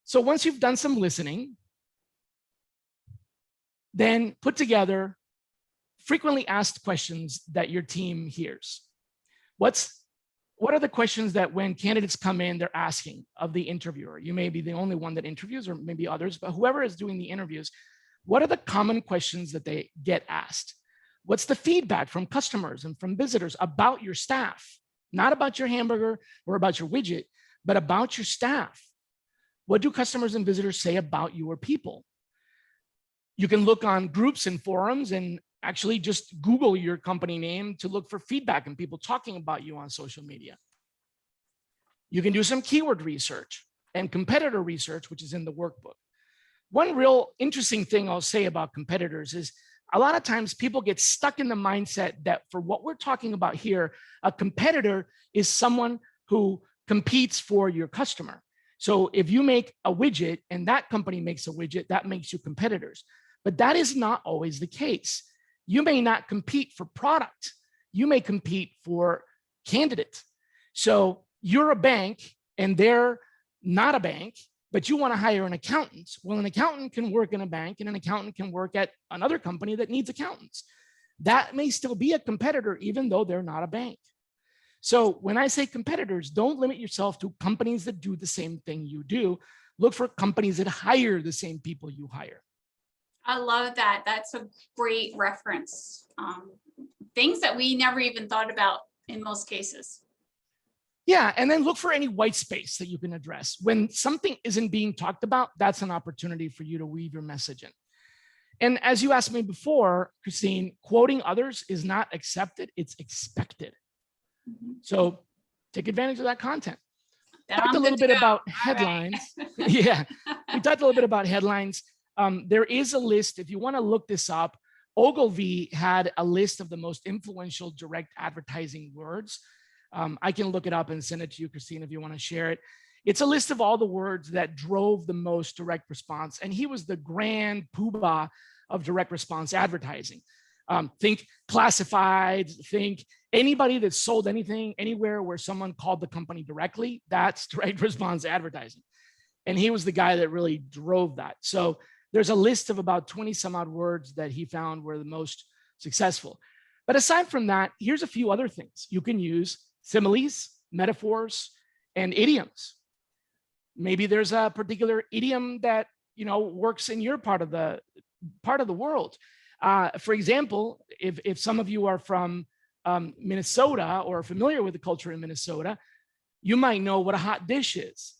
So once you've done some listening, then put together frequently asked questions that your team hears. What are the questions that when candidates come in, they're asking of the interviewer? You may be the only one that interviews, or maybe others, but whoever is doing the interviews, what are the common questions that they get asked? What's the feedback from customers and from visitors about your staff? Not about your hamburger or about your widget, but about your staff. What do customers and visitors say about your people? You can look on groups and forums and actually just Google your company name to look for feedback and people talking about you on social media. You can do some keyword research and competitor research, which is in the workbook. One real interesting thing I'll say about competitors is a lot of times people get stuck in the mindset that for what we're talking about here, a competitor is someone who competes for your customer. So if you make a widget and that company makes a widget, that makes you competitors. But that is not always the case. You may not compete for product. You may compete for candidate. So you're a bank and they're not a bank, but you want to hire an accountant. Well, an accountant can work in a bank and an accountant can work at another company that needs accountants. That may still be a competitor, even though they're not a bank. So when I say competitors, don't limit yourself to companies that do the same thing you do. Look for companies that hire the same people you hire. I love that. That's a great reference. Things that we never even thought about in most cases. Yeah, and then look for any white space that you can address. When something isn't being talked about, that's an opportunity for you to weave your message in. And as you asked me before, Christine, quoting others is not accepted, it's expected. So take advantage of that content. Talked a little bit about headlines. Yeah, we talked a little bit about headlines. There is a list, if you want to look this up, Ogilvy had a list of the most influential direct advertising words. I can look it up and send it to you, Christine, if you want to share it. It's a list of all the words that drove the most direct response. And he was the grand poobah of direct response advertising. Think classifieds, think anybody that sold anything anywhere where someone called the company directly, that's direct response advertising. And he was the guy that really drove that. So there's a list of about 20 some odd words that he found were the most successful. But aside from that, here's a few other things. You can use similes, metaphors, and idioms. Maybe there's a particular idiom that works in your part of the world. For example, if some of you are from Minnesota or familiar with the culture in Minnesota, you might know what a hot dish is.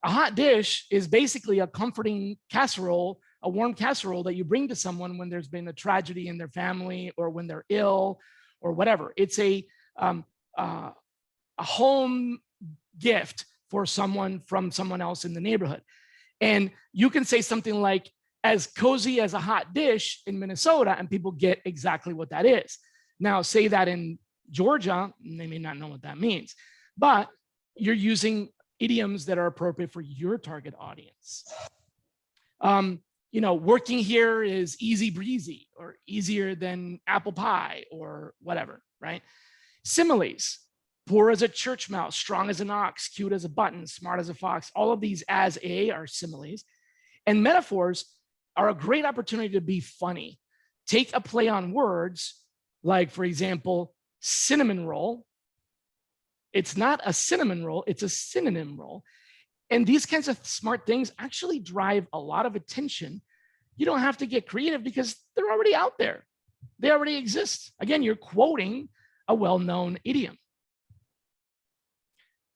A hot dish is basically a comforting casserole, a warm casserole that you bring to someone when there's been a tragedy in their family or when they're ill or whatever. It's a home gift for someone from someone else in the neighborhood. And you can say something like, as cozy as a hot dish in Minnesota, and people get exactly what that is. Now, say that in Georgia, and they may not know what that means, but you're using idioms that are appropriate for your target audience. Working here is easy breezy or easier than apple pie or whatever, right? Similes, poor as a church mouse, strong as an ox, cute as a button, smart as a fox. All of these as a are similes. And metaphors are a great opportunity to be funny. Take a play on words, like, for example, cinnamon roll. It's not a cinnamon roll, it's a synonym roll. And these kinds of smart things actually drive a lot of attention. You don't have to get creative because they're already out there. They already exist. Again, you're quoting a well-known idiom.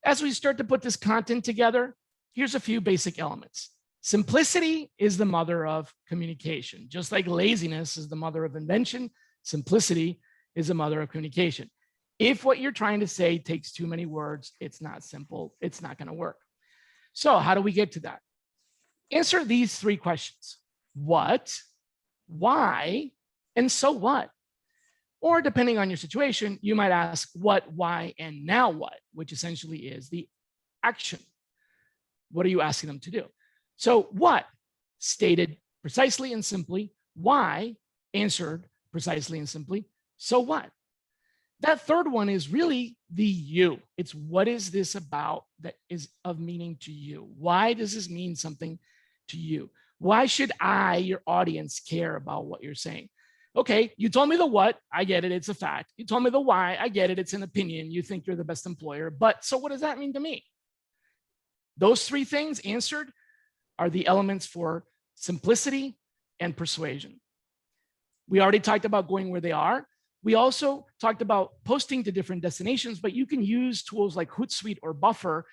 As we start to put this content together, here's a few basic elements. Simplicity is the mother of communication. Just like laziness is the mother of invention, simplicity is the mother of communication. If what you're trying to say takes too many words, it's not simple, it's not going to work. So how do we get to that? Answer these three questions: what, why, and so what? Or depending on your situation, you might ask what, why, and now what, which essentially is the action. What are you asking them to do? So what, stated precisely and simply. Why, answered precisely and simply. So what? That third one is really the you. It's what is this about that is of meaning to you? Why does this mean something to you? Why should I, your audience, care about what you're saying? Okay, you told me the what, I get it, it's a fact. You told me the why, I get it, it's an opinion. You think you're the best employer, but so what does that mean to me? Those three things answered are the elements for simplicity and persuasion. We already talked about going where they are. We also talked about posting to different destinations, but you can use tools like Hootsuite or Buffer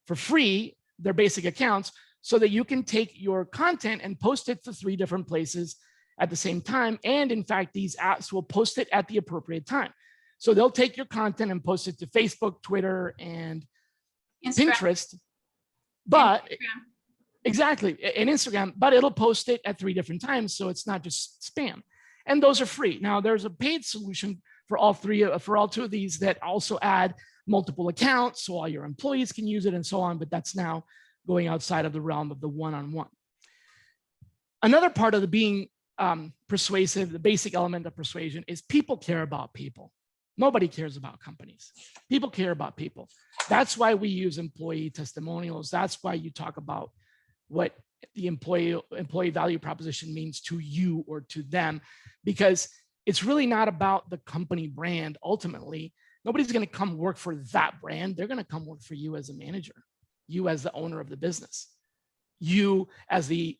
for free, their basic accounts, so that you can take your content and post it to 3 different places at the same time. And in fact, these apps will post it at the appropriate time. So they'll take your content and post it to Facebook, Twitter, and Pinterest. But exactly, in Instagram, but it'll post it at 3 different times. So it's not just spam. And those are free. Now there's a paid solution for all 2 of these that also add multiple accounts, so all your employees can use it and so on, but that's now going outside of the realm of the one-on-one. Another part of the being persuasive, the basic element of persuasion, is people care about people. Nobody cares about companies. People care about people. That's why we use employee testimonials. That's why you talk about what the employee value proposition means to you or to them, because it's really not about the company brand. Ultimately, nobody's going to come work for that brand. They're going to come work for you as a manager, you as the owner of the business, you as the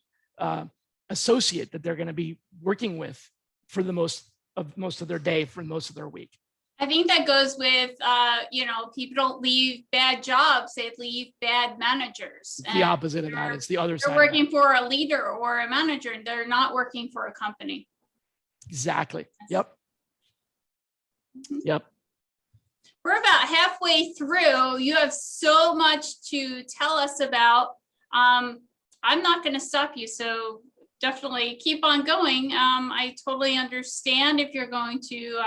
associate that they're going to be working with for the most of their day, for most of their week. I think that goes with, people don't leave bad jobs, they leave bad managers. The opposite of that, it's the other side. They're working for a leader or a manager, and they're not working for a company. Exactly. Yep. Yep. We're about halfway through. You have so much to tell us about. I'm not going to stop you, so definitely keep on going. I totally understand if you're going to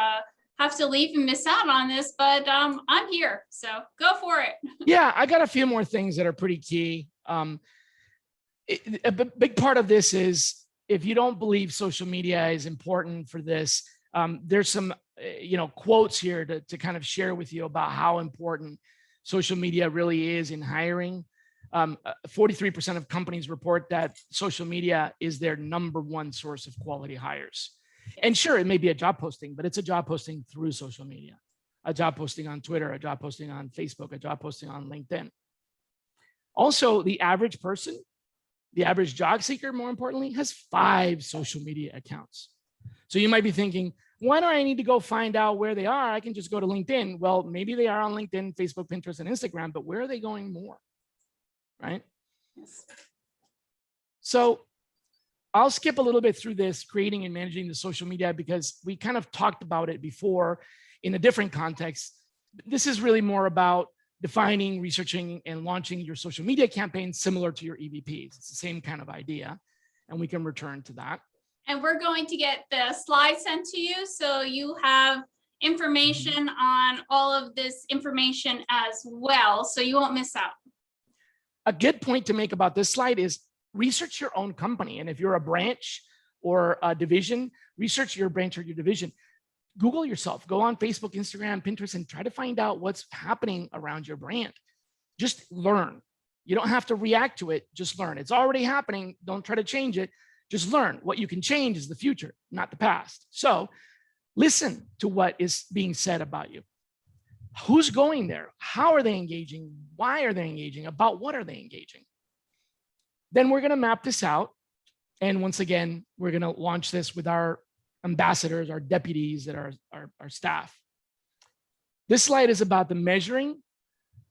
have to leave and miss out on this, but I'm here, so go for it. Yeah, I got a few more things that are pretty key. A big part of this is, if you don't believe social media is important for this, there's some quotes here to kind of share with you about how important social media really is in hiring. 43% of companies report that social media is their #1 source of quality hires. And sure, it may be a job posting, but it's a job posting through social media, a job posting on Twitter, a job posting on Facebook, a job posting on LinkedIn. Also, the average person, the average job seeker, more importantly, has 5 social media accounts. So you might be thinking, why do I need to go find out where they are? I can just go to LinkedIn. Well, maybe they are on LinkedIn, Facebook, Pinterest, and Instagram, but where are they going more? Right? Yes. So I'll skip a little bit through this, creating and managing the social media, because we kind of talked about it before in a different context. This is really more about defining, researching, and launching your social media campaign similar to your EVPs. It's the same kind of idea, and we can return to that. And we're going to get the slides sent to you, so you have information on all of this information as well, so you won't miss out. A good point to make about this slide is research your own company. And if you're a branch or a division, research your branch or your division. Google yourself, go on Facebook, Instagram, Pinterest, and try to find out what's happening around your brand. Just learn. You don't have to react to it, just learn. It's already happening. Don't try to change it. Just learn. What you can change is the future, not the past. So listen to what is being said about you. Who's going there? How are they engaging? Why are they engaging? About what are they engaging? Then we're going to map this out. And once again, we're going to launch this with our ambassadors, our deputies, that are our staff. This slide is about the measuring.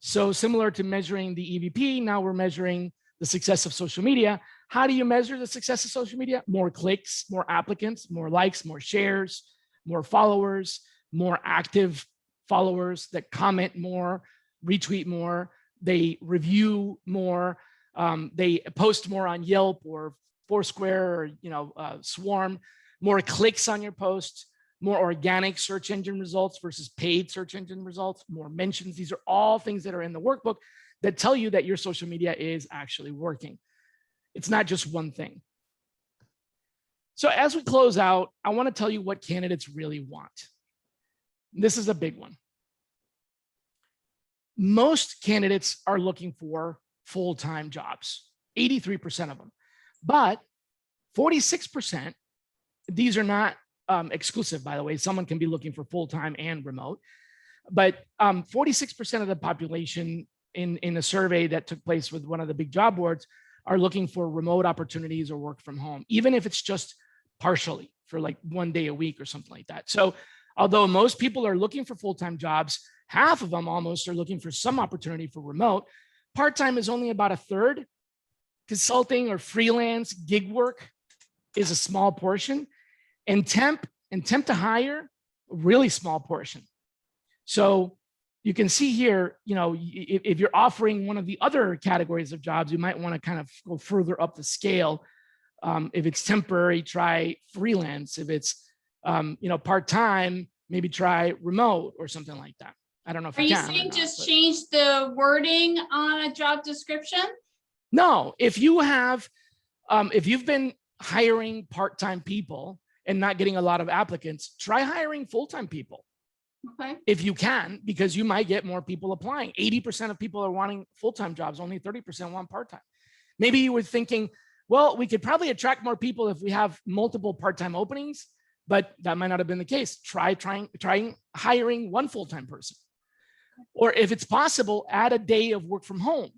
So similar to measuring the EVP, now we're measuring the success of social media. How do you measure the success of social media? More clicks, more applicants, more likes, more shares, more followers, more active followers that comment more, retweet more, they review more, they post more on Yelp or Foursquare or Swarm, more clicks on your posts, more organic search engine results versus paid search engine results, more mentions. These are all things that are in the workbook that tell you that your social media is actually working. It's not just one thing. So as we close out, I want to tell you what candidates really want. This is a big one. Most candidates are looking for full-time jobs, 83% of them, but 46%, these are not exclusive, by the way. Someone can be looking for full-time and remote, but 46% of the population in a survey that took place with one of the big job boards are looking for remote opportunities or work from home, even if it's just partially for like 1 day a week or something like that. So although most people are looking for full-time jobs, half of them almost are looking for some opportunity for remote. Part-time is only about a third. Consulting or freelance gig work is a small portion, and temp to hire, a really small portion. So you can see here, if you're offering one of the other categories of jobs, you might want to kind of go further up the scale. If it's temporary, try freelance. If it's part-time, maybe try remote or something like that. I don't know if are you saying just change the wording on a job description? No, if you have, if you've been hiring part-time people and not getting a lot of applicants, try hiring full-time people. Okay. If you can, because you might get more people applying. 80% of people are wanting full-time jobs, only 30% want part-time. Maybe you were thinking, well, we could probably attract more people if we have multiple part-time openings, but that might not have been the case. Trying hiring one full-time person. Or if it's possible, add a day of work from home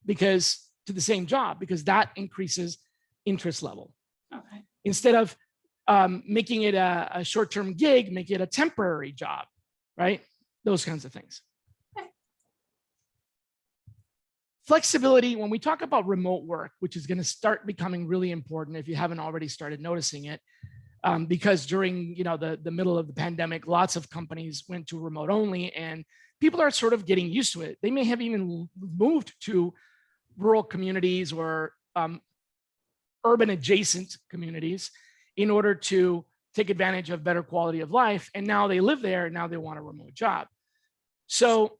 to the same job, because that increases interest level. Okay. Instead of making it a short-term gig, make it a temporary job, right? Those kinds of things. Okay. Flexibility, when we talk about remote work, which is going to start becoming really important if you haven't already started noticing it, because during the middle of the pandemic, lots of companies went to remote only, and people are sort of getting used to it. They may have even moved to rural communities or urban adjacent communities in order to take advantage of better quality of life. And now they live there, and now they want a remote job. So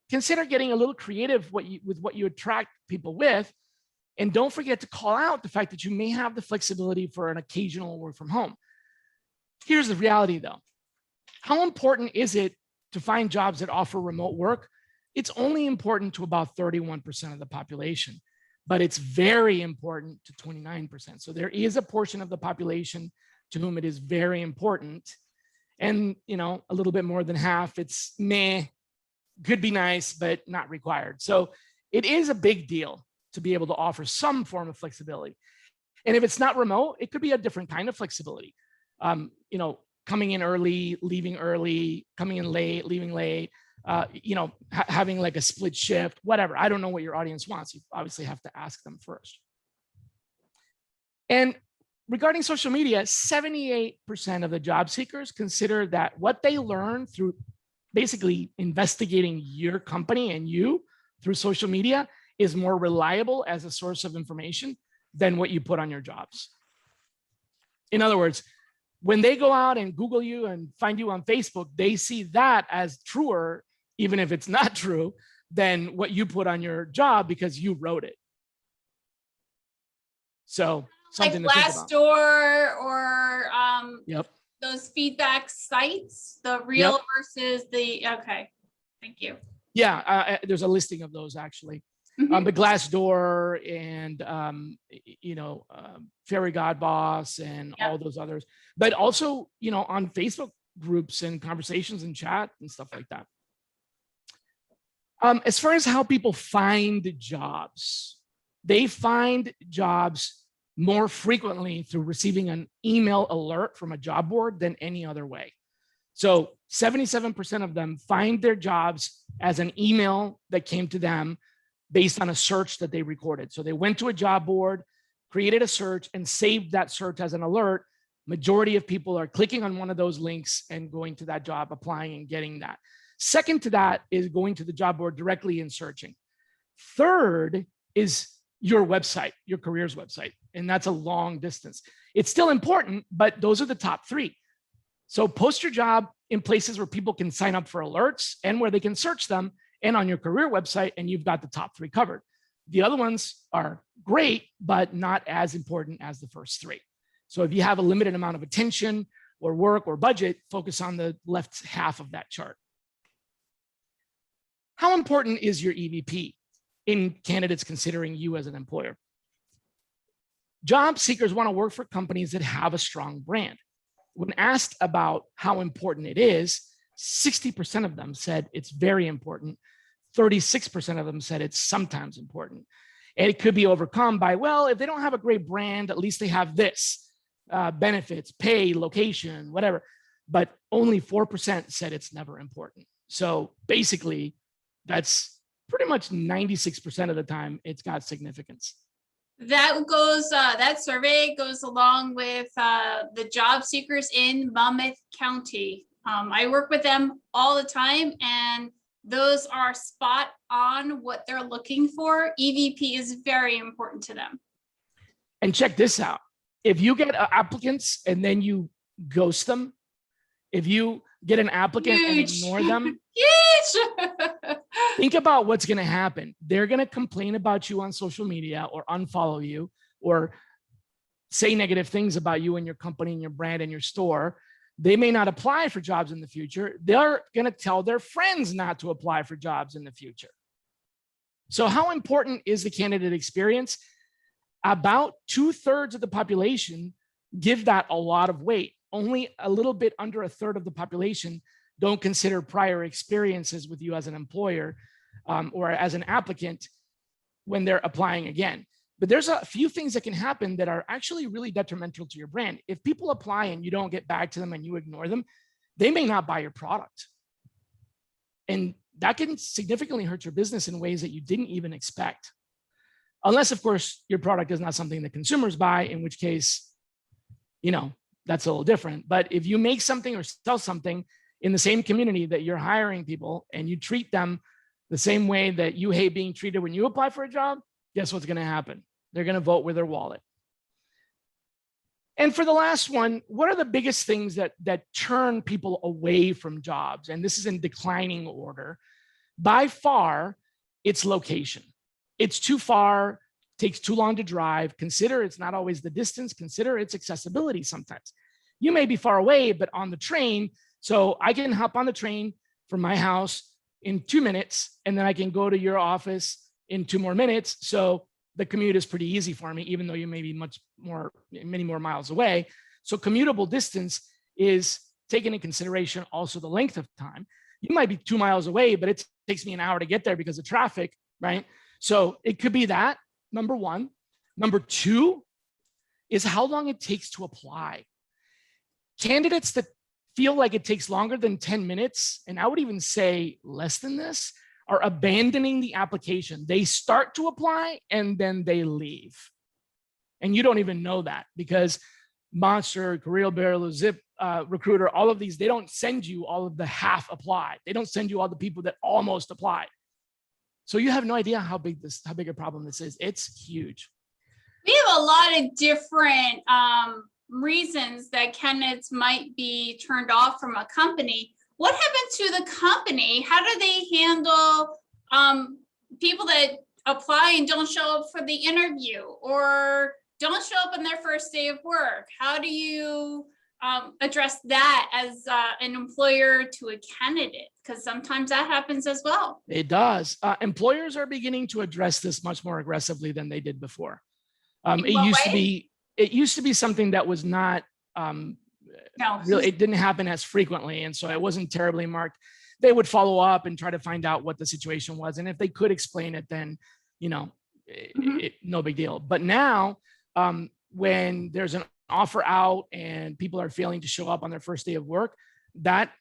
consider getting a little creative with what you attract people with. And don't forget to call out the fact that you may have the flexibility for an occasional work from home. Here's the reality though. How important is it to find jobs that offer remote work? It's only important to about 31% of the population, but it's very important to 29%. So there is a portion of the population to whom it is very important. And, a little bit more than half, it's meh, could be nice, but not required. So it is a big deal to be able to offer some form of flexibility. And if it's not remote, it could be a different kind of flexibility. Coming in early, leaving early, coming in late, leaving late, having like a split shift, whatever. I don't know what your audience wants. You obviously have to ask them first. And regarding social media, 78% of the job seekers consider that what they learn through basically investigating your company and you through social media is more reliable as a source of information than what you put on your jobs. In other words, when they go out and Google you and find you on Facebook, they see that as truer, even if it's not true, than what you put on your job because you wrote it. So something like to think about. Glassdoor or Yep. those feedback sites, the real versus the, okay, thank you. Yeah, there's a listing of those actually. But Glassdoor and, Fairy God Boss and all those others, but also, on Facebook groups and conversations and chat and stuff like that. As far as how people find jobs, they find jobs more frequently through receiving an email alert from a job board than any other way. So 77% of them find their jobs as an email that came to them based on a search that they recorded. So they went to a job board, created a search, and saved that search as an alert. Majority of people are clicking on one of those links and going to that job, applying and getting that. Second to that is going to the job board directly and searching. Third is your website, your careers website, and that's a long distance. It's still important, but those are the top three. So post your job in places where people can sign up for alerts and where they can search them, and on your career website, and you've got the top three covered. The other ones are great, but not as important as the first three. So if you have a limited amount of attention or work or budget, focus on the left half of that chart. How important is your EVP in candidates considering you as an employer? Job seekers want to work for companies that have a strong brand. When asked about how important it is, 60% of them said it's very important. 36% of them said it's sometimes important. And it could be overcome by, well, if they don't have a great brand, at least they have this, benefits, pay, location, whatever. But only 4% said it's never important. So basically, that's pretty much 96% of the time it's got significance. That goes, that survey goes along with the job seekers in Monmouth County. I work with them all the time, and those are spot on what they're looking for. EVP is very important to them. And check this out. If you get applicants and then you ghost them, if you get an applicant and ignore them, think about what's going to happen. They're going to complain about you on social media or unfollow you or say negative things about you and your company and your brand and your store. They may not apply for jobs in the future. They're going to tell their friends not to apply for jobs in the future. So how important is the candidate experience? About 2/3 of the population give that a lot of weight. Only a little bit under 1/3 of the population don't consider prior experiences with you as an employer or as an applicant when they're applying again. But there's a few things that can happen that are actually really detrimental to your brand. If people apply and you don't get back to them and you ignore them, they may not buy your product. And that can significantly hurt your business in ways that you didn't even expect. Unless, of course, your product is not something that consumers buy, in which case, that's a little different. But if you make something or sell something in the same community that you're hiring people and you treat them the same way that you hate being treated when you apply for a job, guess what's going to happen? They're going to vote with their wallet. And for the last one, what are the biggest things that turn people away from jobs? And this is in declining order. By far, it's location. It's too far, takes too long to drive. Consider it's not always the distance. Consider its accessibility sometimes. You may be far away, but on the train, so I can hop on the train from my house in 2 minutes, and then I can go to your office in 2 more minutes. So the commute is pretty easy for me, even though you may be many more miles away. So commutable distance is taken into consideration, also the length of time. You might be 2 miles away, but it takes me an hour to get there because of traffic, right? So it could be that, number one. Number two is how long it takes to apply. Candidates that feel like it takes longer than 10 minutes, and I would even say less than this, are abandoning the application. They start to apply and then they leave. And you don't even know that because Monster, Career Builder, Zip, Recruiter, all of these, they don't send you all of the half applied. They don't send you all the people that almost applied. So you have no idea how big a problem this is. It's huge. We have a lot of different reasons that candidates might be turned off from a company. What happened to the company? How do they handle people that apply and don't show up for the interview or don't show up on their first day of work? How do you address that as an employer to a candidate? Because sometimes that happens as well. It does. Employers are beginning to address this much more aggressively than they did before. It used to be something that was not really, it didn't happen as frequently. And so it wasn't terribly marked. They would follow up and try to find out what the situation was. And if they could explain it, then, no big deal. But now when there's an offer out and people are failing to show up on their first day of work, that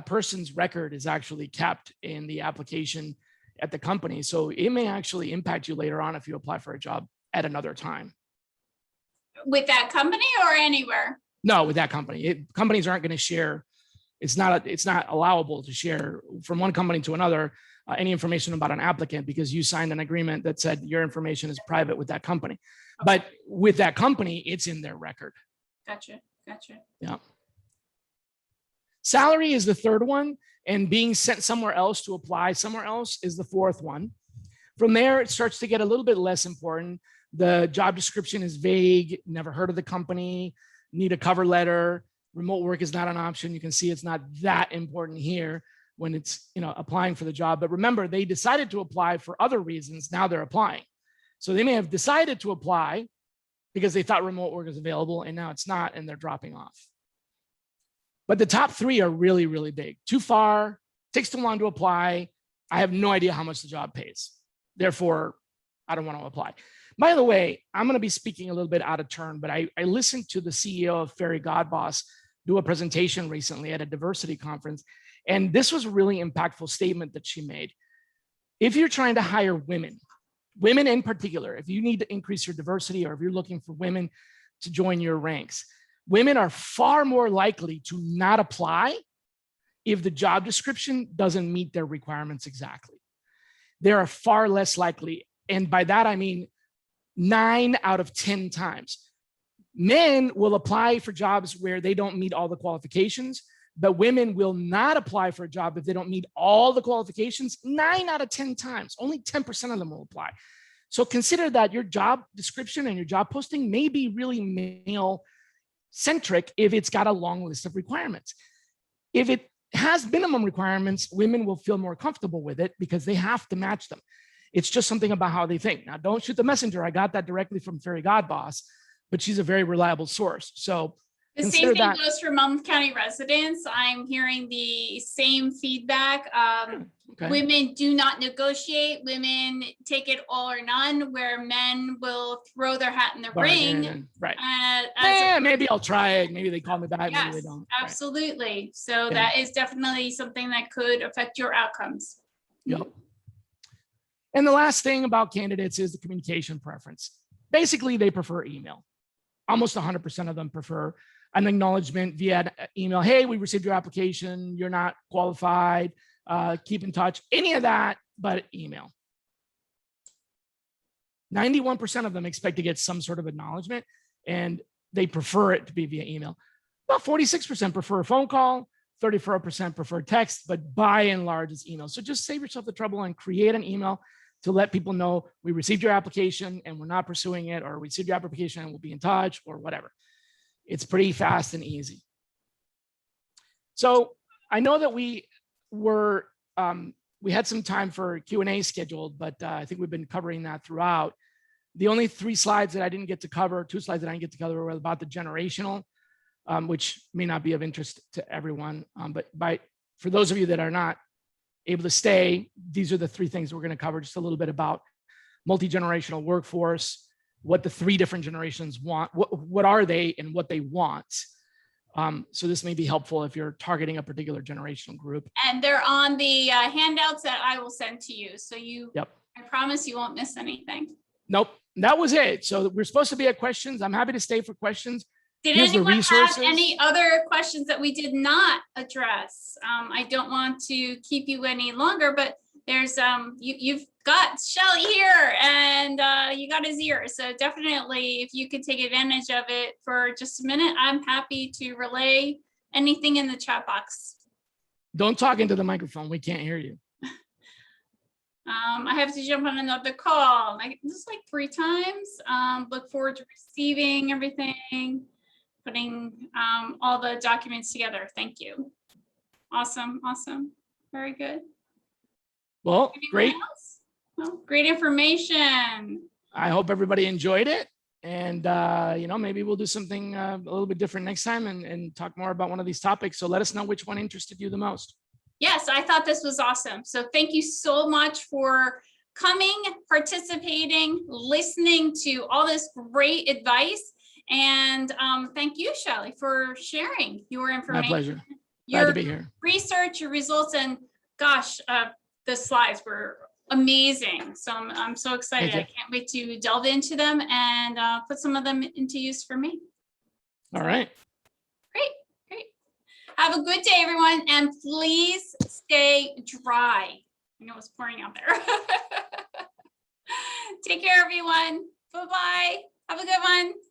person's record is actually kept in the application at the company. So it may actually impact you later on if you apply for a job at another time. With that company or anywhere? No, with that company. Companies aren't going to share. It's not allowable to share from one company to another any information about an applicant because you signed an agreement that said your information is private with that company. Okay. But with that company, it's in their record. Gotcha. Yeah. Salary is the third one, and being sent somewhere else to apply somewhere else is the fourth one. From there, it starts to get a little bit less important. The job description is vague, never heard of the company, need a cover letter. Remote work is not an option. You can see it's not that important here when it's applying for the job. But remember, they decided to apply for other reasons. Now they're applying. So they may have decided to apply because they thought remote work is available and now it's not, and they're dropping off. But the top three are really, really big. Too far, takes too long to apply. I have no idea how much the job pays. Therefore, I don't want to apply. By the way, I'm going to be speaking a little bit out of turn, but I listened to the CEO of Fairy Godboss do a presentation recently at a diversity conference. And this was a really impactful statement that she made. If you're trying to hire women in particular, if you need to increase your diversity or if you're looking for women to join your ranks, women are far more likely to not apply if the job description doesn't meet their requirements exactly. They are far less likely. And by that, I mean 9 out of 10 times. Men will apply for jobs where they don't meet all the qualifications, but women will not apply for a job if they don't meet all the qualifications 9 out of 10 times. Only 10% of them will apply. So consider that your job description and your job posting may be really male-centric if it's got a long list of requirements. If it has minimum requirements, women will feel more comfortable with it because they have to match them. It's just something about how they think. Now, don't shoot the messenger. I got that directly from Fairy Godboss, but she's a very reliable source. So the consider same thing that. goes for Monmouth County residents. I'm hearing the same feedback. Okay. Women do not negotiate. Women take it all or none, where men will throw their hat in the ring. Right. Maybe Maybe I'll try it. Maybe they call me back. Maybe they don't. Absolutely. Right. So Yeah. that is definitely something that could affect your outcomes. Yep. And the last thing about candidates is the communication preference. Basically, they prefer email. Almost 100% of them prefer an acknowledgement via email. Hey, we received your application. You're not qualified. Keep in touch. Any of that, but email. 91% of them expect to get some sort of acknowledgement, and they prefer it to be via email. About 46% prefer a phone call. 34% prefer text, but by and large, it's email. So just save yourself the trouble and create an email to let people know we received your application and we're not pursuing it, or we received your application and we'll be in touch, or whatever. It's pretty fast and easy. So I know that we had some time for Q&A scheduled, but I think we've been covering that throughout. The only 3 slides that I didn't get to cover, 2 slides that I didn't get to cover, were about the generational, which may not be of interest to everyone. But for those of you that are not able to stay, these are the 3 things we're going to cover. Just a little bit about multi-generational workforce, what the 3 different generations want, what are they and what they want. So this may be helpful if you're targeting a particular generational group. And they're on the handouts that I will send to you. So Yep. I promise you won't miss anything. Nope, that was it. So we're supposed to be at questions. I'm happy to stay for questions. Did Here's anyone the resources. have any other questions that we did not address? I don't want to keep you any longer, but there's you've got Shally here, and you got his ear. So definitely, if you could take advantage of it for just a minute, I'm happy to relay anything in the chat box. Don't talk into the microphone. We can't hear you. I have to jump on another call. Just like 3 times. Look forward to receiving everything, putting all the documents together. Thank you. Awesome. Awesome. Very good. Well, great. Well, great information. I hope everybody enjoyed it. And, maybe we'll do something a little bit different next time and talk more about one of these topics. So let us know which one interested you the most. Yes, I thought this was awesome. So thank you so much for coming, participating, listening to all this great advice. And thank you, Shally, for sharing your information. My pleasure. Glad to be here. Research, your results, and gosh, the slides were amazing. So I'm so excited. I can't wait to delve into them and put some of them into use for me. All right. Great. Have a good day, everyone, and please stay dry. I know it's pouring out there. Take care, everyone. Bye-bye. Have a good one.